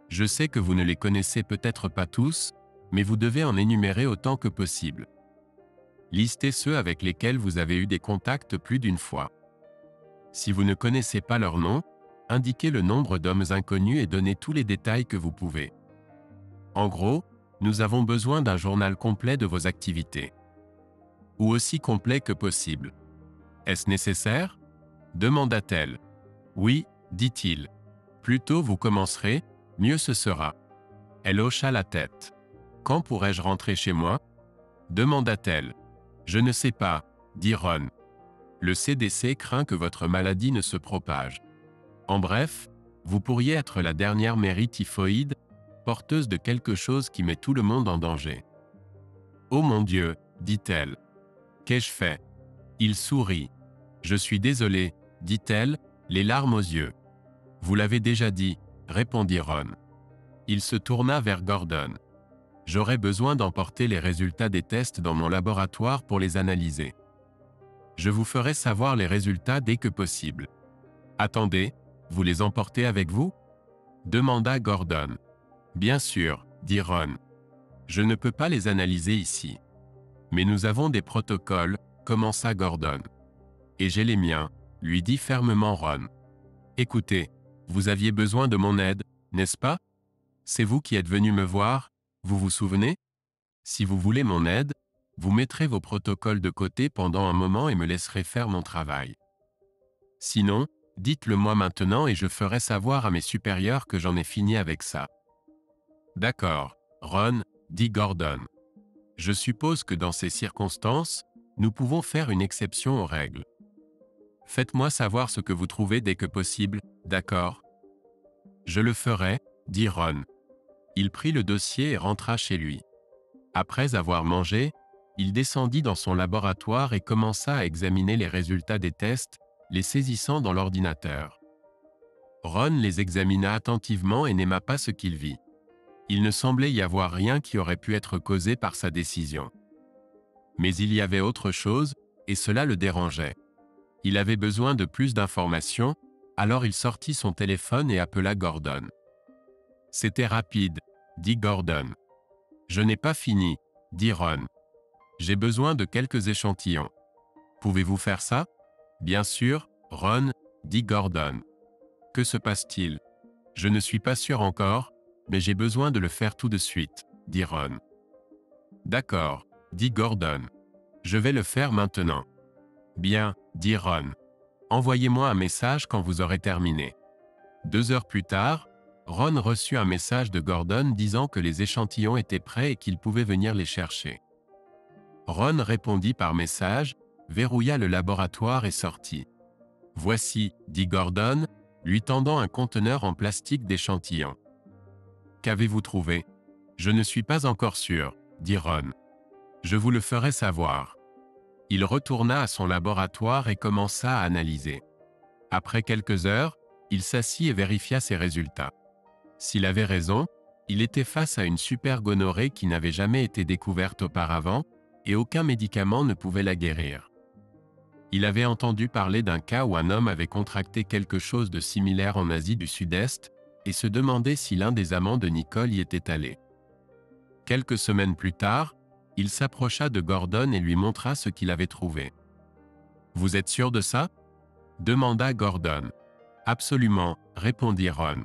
Je sais que vous ne les connaissez peut-être pas tous, mais vous devez en énumérer autant que possible. Listez ceux avec lesquels vous avez eu des contacts plus d'une fois. Si vous ne connaissez pas leur nom, indiquez le nombre d'hommes inconnus et donnez tous les détails que vous pouvez. En gros, nous avons besoin d'un journal complet de vos activités. Ou aussi complet que possible. Est-ce nécessaire? Demanda-t-elle. Oui, dit-il. Plus tôt vous commencerez, mieux ce sera. Elle hocha la tête. Quand pourrais-je rentrer chez moi? Demanda-t-elle. Je ne sais pas, dit Ron. Le CDC craint que votre maladie ne se propage. En bref, vous pourriez être la dernière Mary typhoïde, porteuse de quelque chose qui met tout le monde en danger. Oh mon Dieu, dit-elle. Qu'ai-je fait? Il sourit. Je suis désolé, dit-elle, les larmes aux yeux. Vous l'avez déjà dit, répondit Ron. Il se tourna vers Gordon. J'aurais besoin d'emporter les résultats des tests dans mon laboratoire pour les analyser. Je vous ferai savoir les résultats dès que possible. Attendez, vous les emportez avec vous? Demanda Gordon. Bien sûr, dit Ron. Je ne peux pas les analyser ici. Mais nous avons des protocoles, commença Gordon. Et j'ai les miens, lui dit fermement Ron. Écoutez, vous aviez besoin de mon aide, n'est-ce pas? C'est vous qui êtes venu me voir, vous vous souvenez? Si vous voulez mon aide, vous mettrez vos protocoles de côté pendant un moment et me laisserez faire mon travail. Sinon, dites-le moi maintenant et je ferai savoir à mes supérieurs que j'en ai fini avec ça. D'accord, Ron, dit Gordon. Je suppose que dans ces circonstances, nous pouvons faire une exception aux règles. Faites-moi savoir ce que vous trouvez dès que possible, d'accord? Je le ferai, dit Ron. Il prit le dossier et rentra chez lui. Après avoir mangé, il descendit dans son laboratoire et commença à examiner les résultats des tests, les saisissant dans l'ordinateur. Ron les examina attentivement et n'aima pas ce qu'il vit. Il ne semblait y avoir rien qui aurait pu être causé par sa décision. Mais il y avait autre chose, et cela le dérangeait. Il avait besoin de plus d'informations, alors il sortit son téléphone et appela Gordon. C'était rapide, dit Gordon. Je n'ai pas fini, dit Ron. J'ai besoin de quelques échantillons. Pouvez-vous faire ça? Bien sûr, Ron, dit Gordon. Que se passe-t-il? Je ne suis pas sûr encore, mais j'ai besoin de le faire tout de suite, dit Ron. D'accord, dit Gordon. Je vais le faire maintenant. Bien, dit Ron. Envoyez-moi un message quand vous aurez terminé. 2 heures plus tard, Ron reçut un message de Gordon disant que les échantillons étaient prêts et qu'il pouvait venir les chercher. Ron répondit par message, verrouilla le laboratoire et sortit. Voici, dit Gordon, lui tendant un conteneur en plastique d'échantillons. Qu'avez-vous trouvé? Je ne suis pas encore sûr, dit Ron. Je vous le ferai savoir. Il retourna à son laboratoire et commença à analyser. Après quelques heures, il s'assit et vérifia ses résultats. S'il avait raison, Il était face à une super-gonorrhée qui n'avait jamais été découverte auparavant, et aucun médicament ne pouvait la guérir. Il avait entendu parler d'un cas où un homme avait contracté quelque chose de similaire en Asie du Sud-Est, et se demandait si l'un des amants de Nicole y était allé. Quelques semaines plus tard, il s'approcha de Gordon et lui montra ce qu'il avait trouvé. « Vous êtes sûr de ça ?» demanda Gordon. « Absolument, » répondit Ron.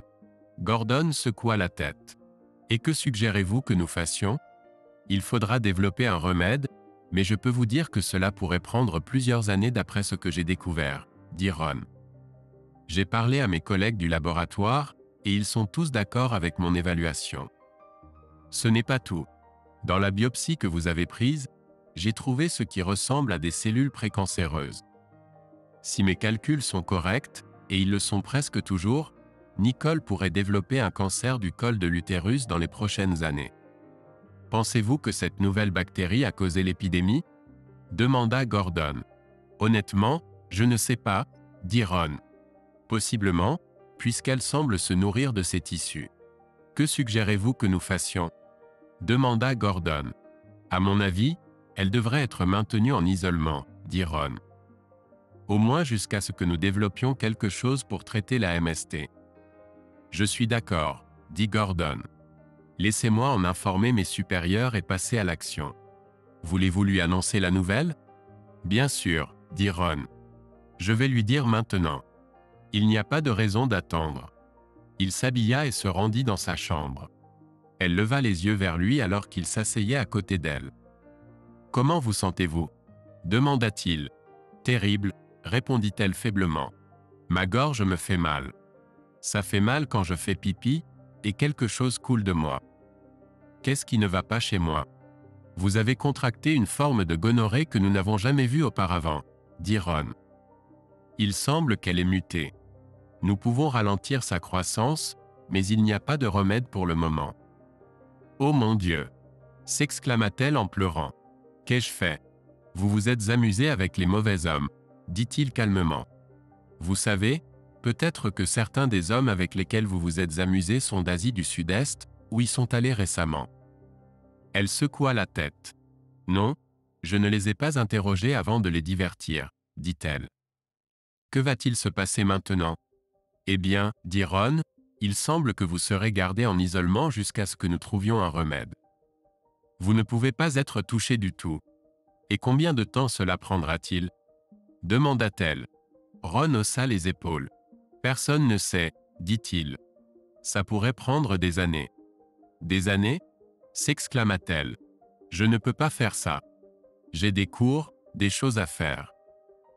Gordon secoua la tête. « Et que suggérez-vous que nous fassions ? Il faudra développer un remède, mais je peux vous dire que cela pourrait prendre plusieurs années d'après ce que j'ai découvert, » dit Ron. « J'ai parlé à mes collègues du laboratoire, et ils sont tous d'accord avec mon évaluation. Ce n'est pas tout. Dans la biopsie que vous avez prise, j'ai trouvé ce qui ressemble à des cellules précancéreuses. Si mes calculs sont corrects, et ils le sont presque toujours, Nicole pourrait développer un cancer du col de l'utérus dans les prochaines années. Pensez-vous que cette nouvelle bactérie a causé l'épidémie ? Demanda Gordon. Honnêtement, je ne sais pas, dit Ron. Possiblement, puisqu'elle semble se nourrir de ses tissus. Que suggérez-vous que nous fassions ? Demanda Gordon. À mon avis, elle devrait être maintenue en isolement, dit Ron. Au moins jusqu'à ce que nous développions quelque chose pour traiter la MST. Je suis d'accord, dit Gordon. Laissez-moi en informer mes supérieurs et passer à l'action. Voulez-vous lui annoncer la nouvelle ? Bien sûr, dit Ron. Je vais lui dire maintenant. Il n'y a pas de raison d'attendre. Il s'habilla et se rendit dans sa chambre. Elle leva les yeux vers lui alors qu'il s'asseyait à côté d'elle. « Comment vous sentez-vous » demanda-t-il. « Terrible, » répondit-elle faiblement. « Ma gorge me fait mal. Ça fait mal quand je fais pipi, et quelque chose coule de moi. Qu'est-ce qui ne va pas chez moi ? Vous avez contracté une forme de gonorrhée que nous n'avons jamais vue auparavant, dit Ron. Il semble qu'elle est mutée. Nous pouvons ralentir sa croissance, mais il n'y a pas de remède pour le moment. Oh mon Dieu ! S'exclama-t-elle en pleurant. Qu'ai-je fait ? Vous vous êtes amusé avec les mauvais hommes, dit-il calmement. Vous savez, peut-être que certains des hommes avec lesquels vous vous êtes amusé sont d'Asie du Sud-Est, où ils sont allés récemment. Elle secoua la tête. Non, je ne les ai pas interrogés avant de les divertir, dit-elle. Que va-t-il se passer maintenant ? Eh bien, dit Ron, il semble que vous serez gardé en isolement jusqu'à ce que nous trouvions un remède. Vous ne pouvez pas être touché du tout. Et combien de temps cela prendra-t-il ? Demanda-t-elle. Ron haussa les épaules. Personne ne sait, dit-il. Ça pourrait prendre des années. Des années ? S'exclama-t-elle. Je ne peux pas faire ça. J'ai des cours, des choses à faire.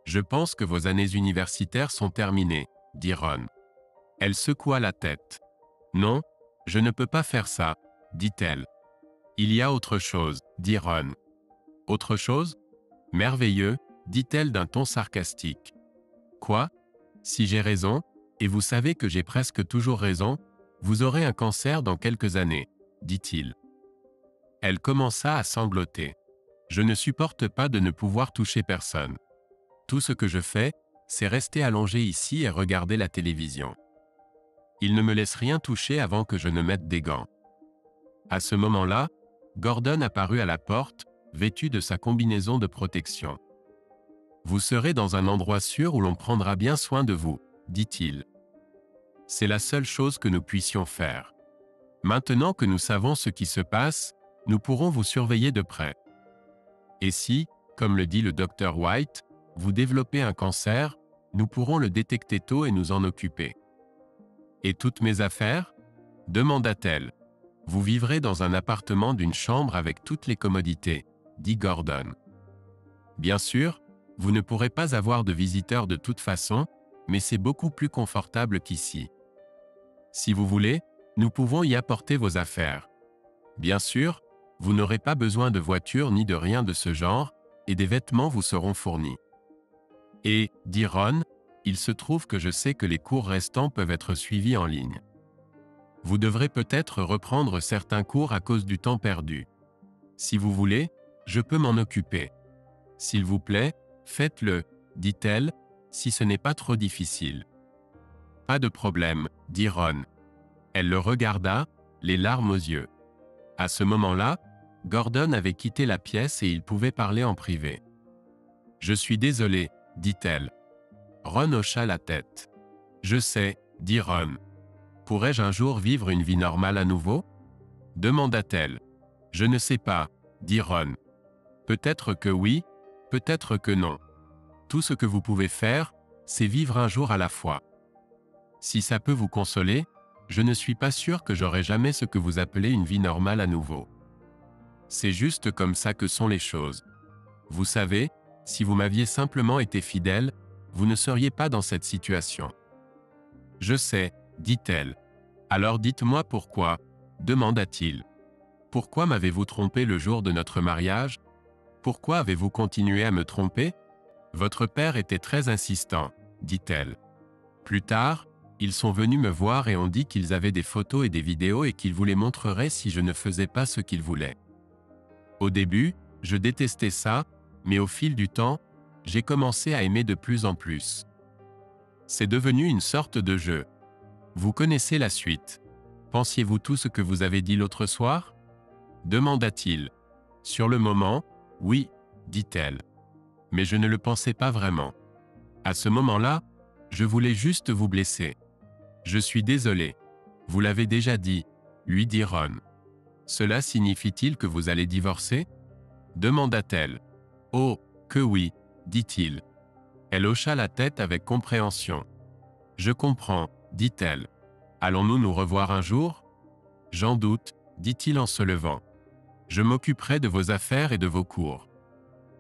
Je pense que vos années universitaires sont terminées, dit Ron. Elle secoua la tête. Non, je ne peux pas faire ça, dit-elle. Il y a autre chose, dit Ron. Autre chose ? Merveilleux, dit-elle d'un ton sarcastique. Quoi ? Si j'ai raison, et vous savez que j'ai presque toujours raison, vous aurez un cancer dans quelques années, dit-il. Elle commença à sangloter. Je ne supporte pas de ne pouvoir toucher personne. Tout ce que je fais, c'est rester allongé ici et regarder la télévision. Il ne me laisse rien toucher avant que je ne mette des gants. À ce moment-là, Gordon apparut à la porte, vêtu de sa combinaison de protection. Vous serez dans un endroit sûr où l'on prendra bien soin de vous, dit-il. C'est la seule chose que nous puissions faire. Maintenant que nous savons ce qui se passe, nous pourrons vous surveiller de près. Et si, comme le dit le docteur White, vous développez un cancer, nous pourrons le détecter tôt et nous en occuper. Et toutes mes affaires ? Demanda-t-elle. Vous vivrez dans un appartement d'une chambre avec toutes les commodités, dit Gordon. Bien sûr, vous ne pourrez pas avoir de visiteurs de toute façon, mais c'est beaucoup plus confortable qu'ici. Si vous voulez, nous pouvons y apporter vos affaires. Bien sûr, vous n'aurez pas besoin de voiture ni de rien de ce genre, et des vêtements vous seront fournis. Et, dit Ron, il se trouve que je sais que les cours restants peuvent être suivis en ligne. Vous devrez peut-être reprendre certains cours à cause du temps perdu. Si vous voulez, je peux m'en occuper. S'il vous plaît, faites-le, dit-elle, si ce n'est pas trop difficile. Pas de problème, dit Ron. Elle le regarda, les larmes aux yeux. À ce moment-là, Gordon avait quitté la pièce et il pouvait parler en privé. « Je suis désolé, dit-elle. Ron hocha la tête. « Je sais, dit Ron. Pourrais-je un jour vivre une vie normale à nouveau ?» demanda-t-elle. « Je ne sais pas, dit Ron. Peut-être que oui, peut-être que non. Tout ce que vous pouvez faire, c'est vivre un jour à la fois. Si ça peut vous consoler, je ne suis pas sûr que j'aurai jamais ce que vous appelez une vie normale à nouveau. C'est juste comme ça que sont les choses. Vous savez, si vous m'aviez simplement été fidèle, vous ne seriez pas dans cette situation. » « Je sais, dit-elle. Alors dites-moi pourquoi, demanda-t-il. Pourquoi m'avez-vous trompé le jour de notre mariage? Pourquoi avez-vous continué à me tromper? Votre père était très insistant, dit-elle. Plus tard, ils sont venus me voir et ont dit qu'ils avaient des photos et des vidéos et qu'ils vous les montreraient si je ne faisais pas ce qu'ils voulaient. Au début, je détestais ça, mais au fil du temps, j'ai commencé à aimer de plus en plus. C'est devenu une sorte de jeu. Vous connaissez la suite. Pensiez-vous tout ce que vous avez dit l'autre soir? Demanda-t-il. Sur le moment, oui, dit-elle. Mais je ne le pensais pas vraiment. À ce moment-là, je voulais juste vous blesser. Je suis désolé. Vous l'avez déjà dit, lui dit Ron. Cela signifie-t-il que vous allez divorcer? Demanda-t-elle. Oh, que oui, dit-il. Elle hocha la tête avec compréhension. Je comprends, dit-elle. Allons-nous nous revoir un jour? J'en doute, dit-il en se levant. Je m'occuperai de vos affaires et de vos cours.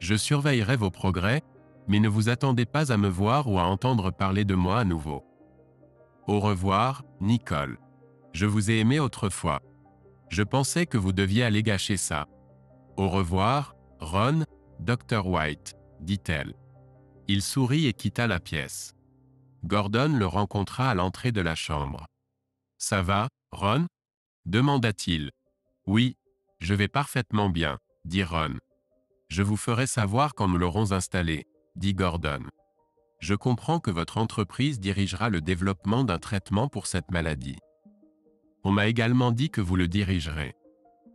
Je surveillerai vos progrès, mais ne vous attendez pas à me voir ou à entendre parler de moi à nouveau. Au revoir, Nicole. Je vous ai aimé autrefois. Je pensais que vous deviez aller gâcher ça. Au revoir, Ron, Dr. White, dit-elle. Il sourit et quitta la pièce. Gordon le rencontra à l'entrée de la chambre. « Ça va, Ron ?» demanda-t-il. « Oui, je vais parfaitement bien, » dit Ron. « Je vous ferai savoir quand nous l'aurons installé, » dit Gordon. « Je comprends que votre entreprise dirigera le développement d'un traitement pour cette maladie. On m'a également dit que vous le dirigerez.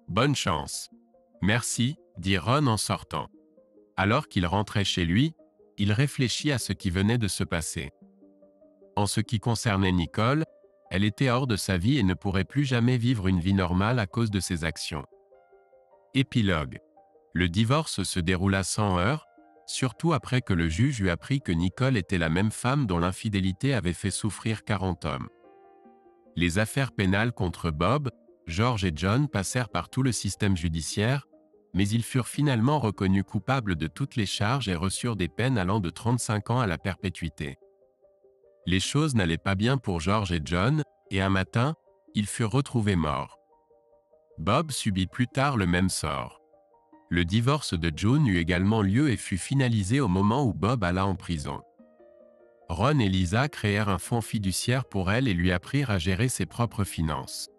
Bonne chance. » « Merci, » dit Ron en sortant. Alors qu'il rentrait chez lui, il réfléchit à ce qui venait de se passer. En ce qui concernait Nicole, elle était hors de sa vie et ne pourrait plus jamais vivre une vie normale à cause de ses actions. Épilogue. Le divorce se déroula sans heurts, surtout après que le juge eut appris que Nicole était la même femme dont l'infidélité avait fait souffrir 40 hommes. Les affaires pénales contre Bob, George et John passèrent par tout le système judiciaire, mais ils furent finalement reconnus coupables de toutes les charges et reçurent des peines allant de 35 ans à la perpétuité. Les choses n'allaient pas bien pour George et John, et un matin, ils furent retrouvés morts. Bob subit plus tard le même sort. Le divorce de June eut également lieu et fut finalisé au moment où Bob alla en prison. Ron et Lisa créèrent un fonds fiduciaire pour elle et lui apprirent à gérer ses propres finances.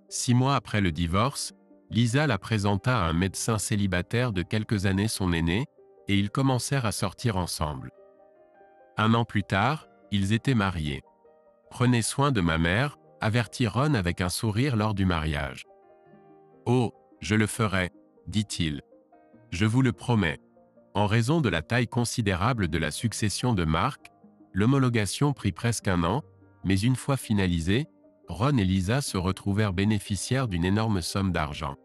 6 mois après le divorce, Lisa la présenta à un médecin célibataire de quelques années son aîné, et ils commencèrent à sortir ensemble. 1 an plus tard, ils étaient mariés. « Prenez soin de ma mère », avertit Ron avec un sourire lors du mariage. « Oh, je le ferai, » dit-il. « Je vous le promets. » En raison de la taille considérable de la succession de Mark, l'homologation prit presque 1 an, mais une fois finalisée, Ron et Lisa se retrouvèrent bénéficiaires d'une énorme somme d'argent.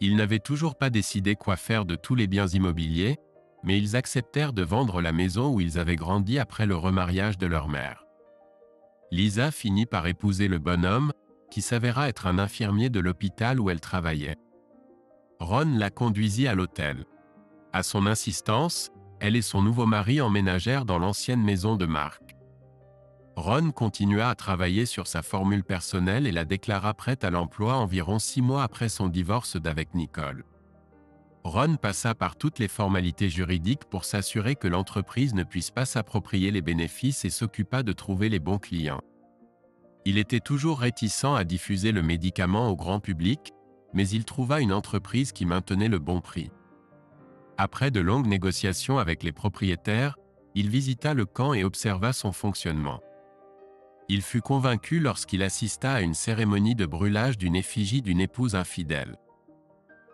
Ils n'avaient toujours pas décidé quoi faire de tous les biens immobiliers, mais ils acceptèrent de vendre la maison où ils avaient grandi après le remariage de leur mère. Lisa finit par épouser le bonhomme, qui s'avéra être un infirmier de l'hôpital où elle travaillait. Ron la conduisit à l'hôtel. À son insistance, elle et son nouveau mari emménagèrent dans l'ancienne maison de Mark. Ron continua à travailler sur sa formule personnelle et la déclara prête à l'emploi environ 6 mois après son divorce d'avec Nicole. Ron passa par toutes les formalités juridiques pour s'assurer que l'entreprise ne puisse pas s'approprier les bénéfices et s'occupa de trouver les bons clients. Il était toujours réticent à diffuser le médicament au grand public, mais il trouva une entreprise qui maintenait le bon prix. Après de longues négociations avec les propriétaires, il visita le camp et observa son fonctionnement. Il fut convaincu lorsqu'il assista à une cérémonie de brûlage d'une effigie d'une épouse infidèle.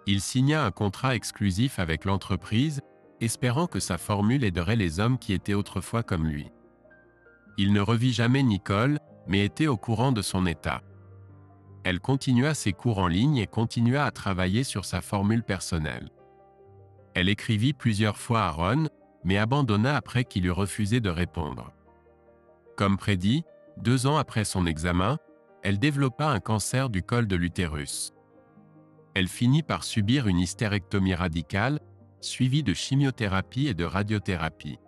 Il signa un contrat exclusif avec l'entreprise, espérant que sa formule aiderait les hommes qui étaient autrefois comme lui. Il ne revit jamais Nicole, mais était au courant de son état. Elle continua ses cours en ligne et continua à travailler sur sa formule personnelle. Elle écrivit plusieurs fois à Ron, mais abandonna après qu'il eut refusé de répondre. Comme prédit, 2 ans après son examen, elle développa un cancer du col de l'utérus. Elle finit par subir une hystérectomie radicale, suivie de chimiothérapie et de radiothérapie.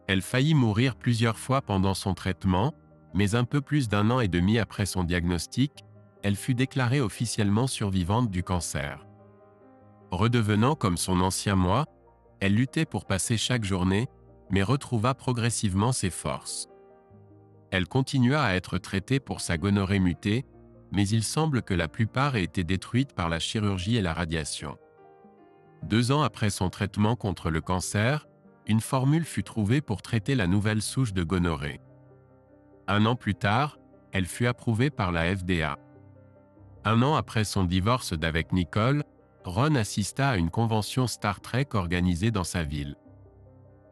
Elle faillit mourir plusieurs fois pendant son traitement, mais un peu plus d'1 an et demi après son diagnostic, elle fut déclarée officiellement survivante du cancer. Redevenant comme son ancien moi, elle luttait pour passer chaque journée, mais retrouva progressivement ses forces. Elle continua à être traitée pour sa gonorrhée mutée, mais il semble que la plupart aient été détruites par la chirurgie et la radiation. 2 ans après son traitement contre le cancer, une formule fut trouvée pour traiter la nouvelle souche de gonorrhée. 1 an plus tard, elle fut approuvée par la FDA. 1 an après son divorce d'avec Nicole, Ron assista à une convention Star Trek organisée dans sa ville.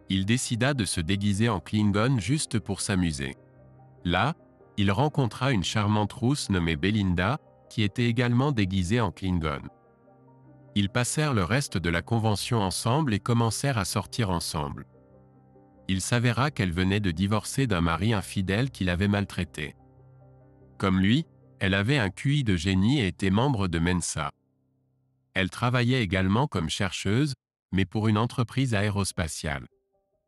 Il décida de se déguiser en Klingon juste pour s'amuser. Là, il rencontra une charmante rousse nommée Belinda, qui était également déguisée en Klingon. Ils passèrent le reste de la convention ensemble et commencèrent à sortir ensemble. Il s'avéra qu'elle venait de divorcer d'un mari infidèle qui l'avait maltraitée. Comme lui, elle avait un QI de génie et était membre de Mensa. Elle travaillait également comme chercheuse, mais pour une entreprise aérospatiale.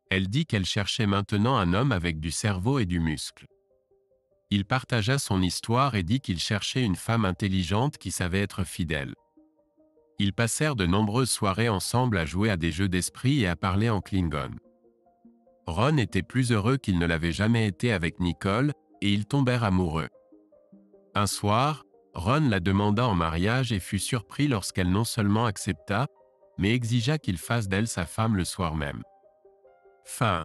Elle dit qu'elle cherchait maintenant un homme avec du cerveau et du muscle. Il partagea son histoire et dit qu'il cherchait une femme intelligente qui savait être fidèle. Ils passèrent de nombreuses soirées ensemble à jouer à des jeux d'esprit et à parler en Klingon. Ron était plus heureux qu'il ne l'avait jamais été avec Nicole, et ils tombèrent amoureux. Un soir, Ron la demanda en mariage et fut surpris lorsqu'elle non seulement accepta, mais exigea qu'il fasse d'elle sa femme le soir même. Fin.